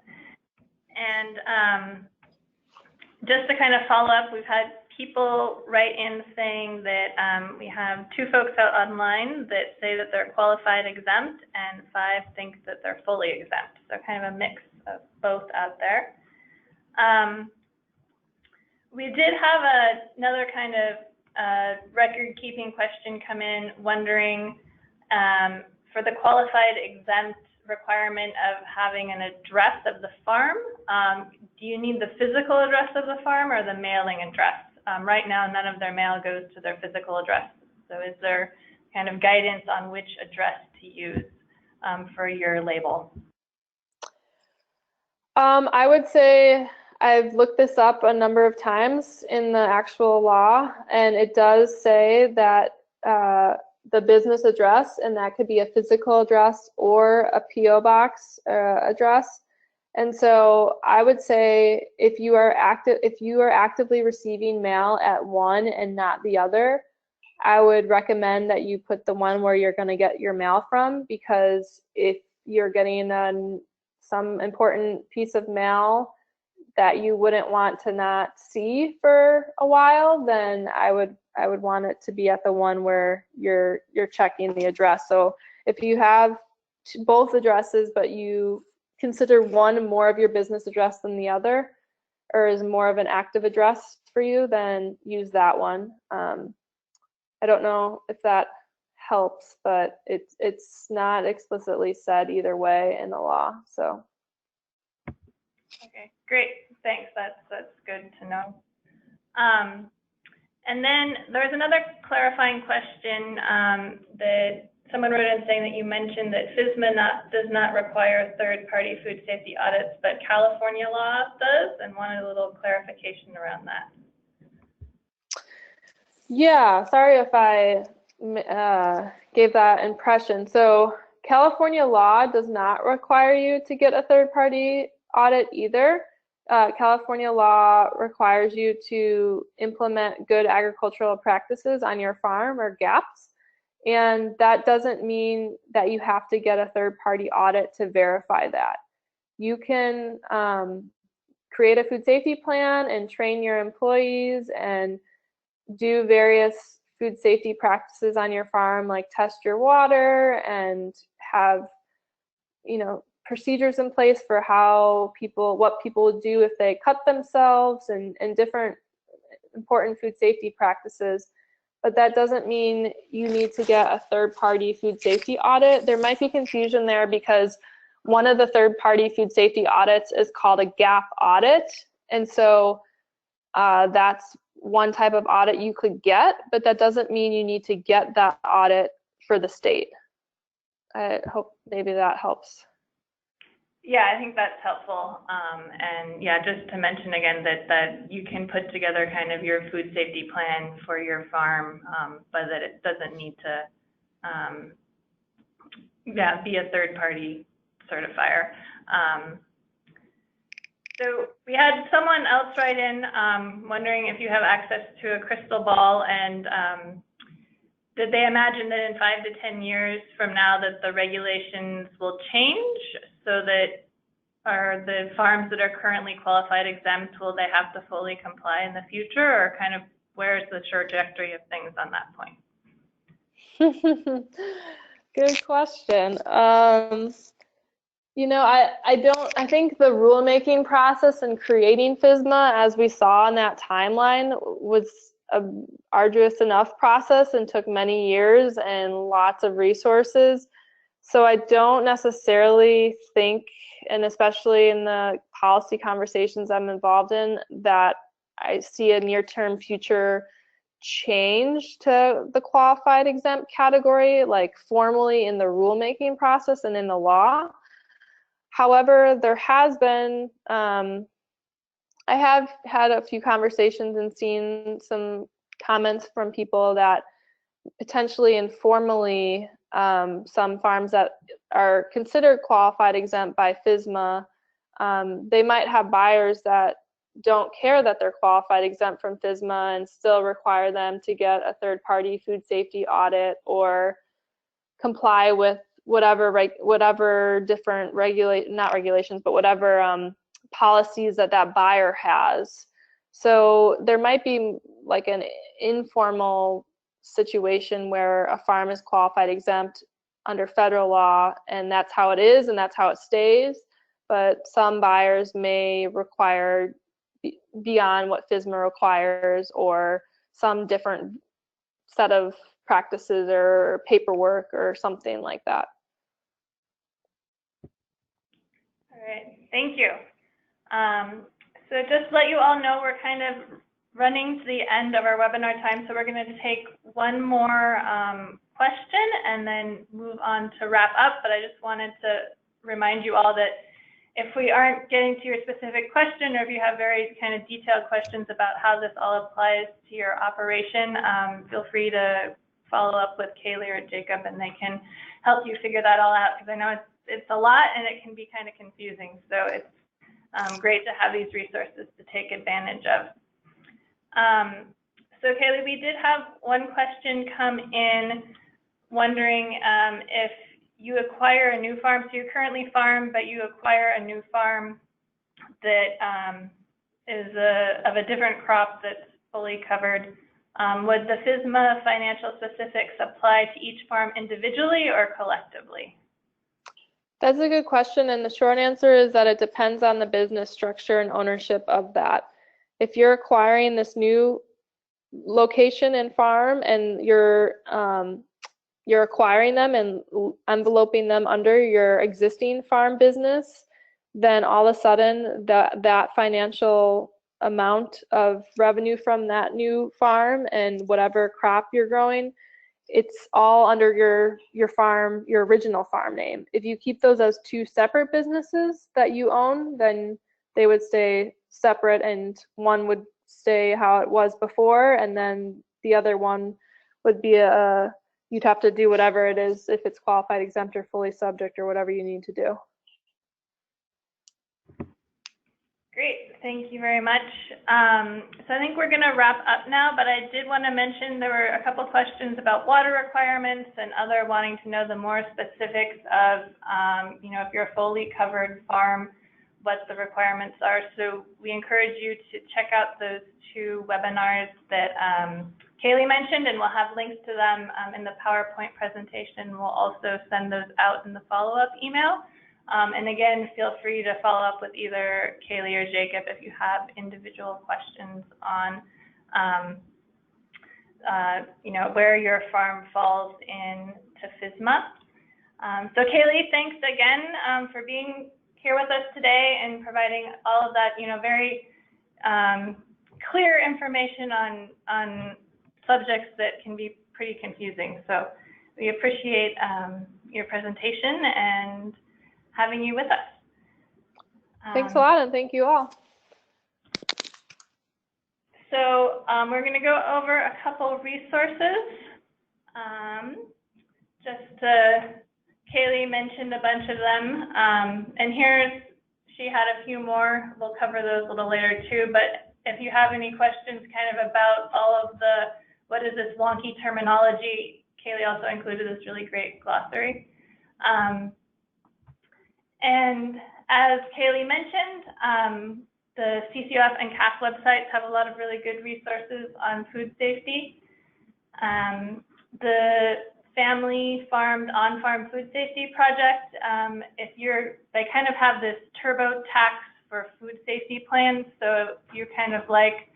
And just to kind of follow up, we've had people write in saying that we have 2 folks out online that say that they're qualified exempt, and 5 think that they're fully exempt. So kind of a mix of both out there. We did have another kind of record-keeping question come in, wondering for the qualified exempt requirement of having an address of the farm, do you need the physical address of the farm or the mailing address right now none of their mail goes to their physical address. So is there kind of guidance on which address to use for your label? I would say I've looked this up a number of times in the actual law, and it does say that the business address, and that could be a physical address or a PO box address. And so I would say if you are actively receiving mail at one and not the other, I would recommend that you put the one where you're going to get your mail from, because if you're getting some important piece of mail that you wouldn't want to not see for a while, then I would want it to be at the one where you're checking the address. So if you have both addresses, but you consider one more of your business address than the other, or is more of an active address for you, then use that one. I don't know if that helps, but it's not explicitly said either way in the law. So. Okay, great. Thanks. That's good to know. And then there's another clarifying question that someone wrote in saying that you mentioned that FSMA does not require third-party food safety audits, but California law does, and wanted a little clarification around that. Yeah, sorry if I gave that impression. So California law does not require you to get a third-party audit either. California law requires you to implement good agricultural practices on your farm, or GAPs, and that doesn't mean that you have to get a third-party audit to verify that. You can create a food safety plan and train your employees and do various food safety practices on your farm, like test your water and have, procedures in place for what people would do if they cut themselves, and different important food safety practices. But that doesn't mean you need to get a third-party food safety audit. There might be confusion there, because one of the third-party food safety audits is called a GAP audit. And so that's one type of audit you could get, but that doesn't mean you need to get that audit for the state. I hope maybe that helps. Yeah, I think that's helpful. And yeah, just to mention again that you can put together kind of your food safety plan for your farm, but that it doesn't need to be a third-party certifier. So we had someone else write in wondering if you have access to a crystal ball, and did they imagine that in 5 to 10 years from now that the regulations will change, so that are the farms that are currently qualified exempt, will they have to fully comply in the future, or kind of where's the trajectory of things on that point? Good question. I think the rulemaking process and creating FSMA, as we saw in that timeline, was an arduous enough process and took many years and lots of resources. So I don't necessarily think, and especially in the policy conversations I'm involved in, that I see a near-term future change to the qualified exempt category, like formally in the rulemaking process and in the law. However, there has been, I have had a few conversations and seen some comments from people that potentially informally, some farms that are considered qualified exempt by FSMA, they might have buyers that don't care that they're qualified exempt from FSMA and still require them to get a third-party food safety audit or comply with whatever different whatever policies that buyer has. So there might be like an informal situation where a farm is qualified exempt under federal law, and that's how it is and that's how it stays. But some buyers may require beyond what FSMA requires, or some different set of practices or paperwork or something like that. All right, thank you. So just to let you all know, we're kind of running to the end of our webinar time, so we're going to take one more question and then move on to wrap up. But I just wanted to remind you all that if we aren't getting to your specific question, or if you have very kind of detailed questions about how this all applies to your operation, feel free to follow up with Kaylee or Jacob, and they can help you figure that all out, because I know it's a lot and it can be kind of confusing. So it's great to have these resources to take advantage of. So Kaylee, we did have one question come in wondering if you acquire a new farm, so you currently farm, but you acquire a new farm that is of a different crop that's fully covered. Would the FSMA financial specifics apply to each farm individually or collectively? That's a good question, and the short answer is that it depends on the business structure and ownership of that. If you're acquiring this new location and farm and you're acquiring them and enveloping them under your existing farm business, then all of a sudden that financial amount of revenue from that new farm and whatever crop you're growing, it's all under your farm, your original farm name. If you keep those as two separate businesses that you own, then they would stay separate, and one would stay how it was before, and then the other one would be you'd have to do whatever it is, if it's qualified, exempt, or fully subject, or whatever you need to do. Great, thank you very much. So I think we're going to wrap up now, but I did want to mention there were a couple questions about water requirements and other wanting to know the more specifics of, if you're a fully covered farm, what the requirements are. So we encourage you to check out those two webinars that Kaylee mentioned, and we'll have links to them in the PowerPoint presentation. We'll also send those out in the follow-up email. And again, feel free to follow up with either Kaylee or Jacob if you have individual questions on, where your farm falls into FSMA. So Kaylee, thanks again for being here with us today and providing all of that, very clear information on subjects that can be pretty confusing. So we appreciate your presentation and having you with us. Thanks a lot, and thank you all. So we're going to go over a couple resources. Kaylee mentioned a bunch of them, and she had a few more. We'll cover those a little later too, but if you have any questions kind of about all of what is this wonky terminology, Kaylee also included this really great glossary. And as Kaylee mentioned, the CCOF and CAFF websites have a lot of really good resources on food safety. The Family Farmed On-Farm Food Safety Project, they kind of have this turbo tax for food safety plans. So you're kind of like,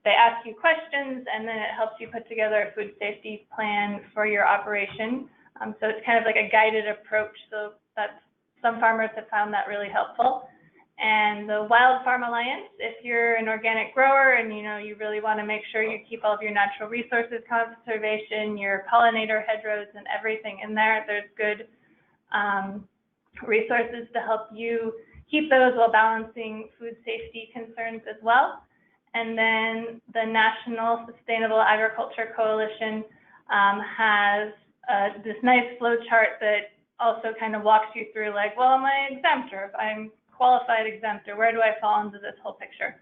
they ask you questions and then it helps you put together a food safety plan for your operation. So it's kind of like a guided approach. So some farmers have found that really helpful. And the Wild Farm Alliance, if you're an organic grower and you really want to make sure you keep all of your natural resources conservation, your pollinator hedgerows and everything in there, there's good resources to help you keep those while balancing food safety concerns as well. And then the National Sustainable Agriculture Coalition has this nice flow chart that also kind of walks you through like, well, am I exempt, or if I'm qualified exempt, or where do I fall into this whole picture?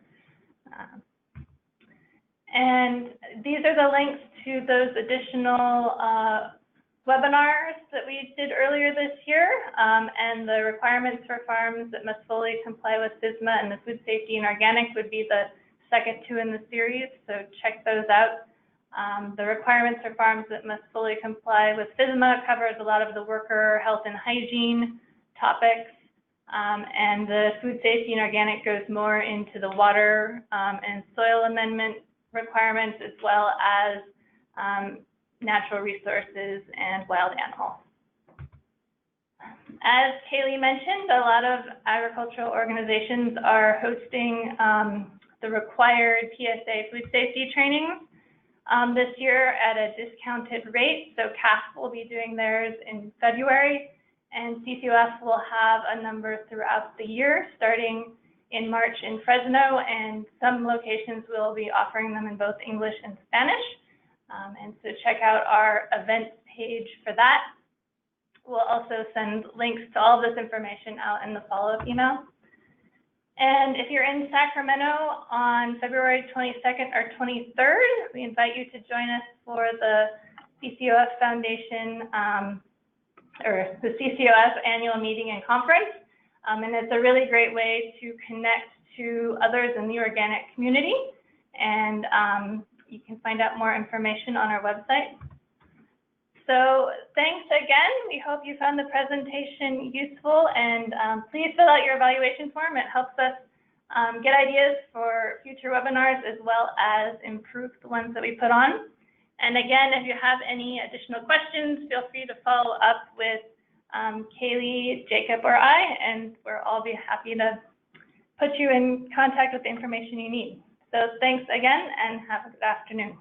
And these are the links to those additional webinars that we did earlier this year, and the requirements for farms that must fully comply with FSMA and the food safety and organic would be the second two in the series, so check those out. The requirements for farms that must fully comply with FSMA covers a lot of the worker health and hygiene topics, and the food safety and organic goes more into the water and soil amendment requirements, as well as natural resources and wild animals. As Kaylee mentioned, a lot of agricultural organizations are hosting the required PSA food safety trainings this year at a discounted rate. So CAFF will be doing theirs in February, and CCOF will have a number throughout the year, starting in March in Fresno, and some locations will be offering them in both English and Spanish. And so check out our events page for that. We'll also send links to all this information out in the follow-up email. And if you're in Sacramento on February 22nd or 23rd, we invite you to join us for the CCOF Foundation or the CCOF annual meeting and conference. And it's a really great way to connect to others in the organic community. And you can find out more information on our website. So thanks again. We hope you found the presentation useful, and please fill out your evaluation form. It helps us get ideas for future webinars as well as improve the ones that we put on. And again, if you have any additional questions, feel free to follow up with Kaylee, Jacob, or I, and we'll all be happy to put you in contact with the information you need. So thanks again, and have a good afternoon.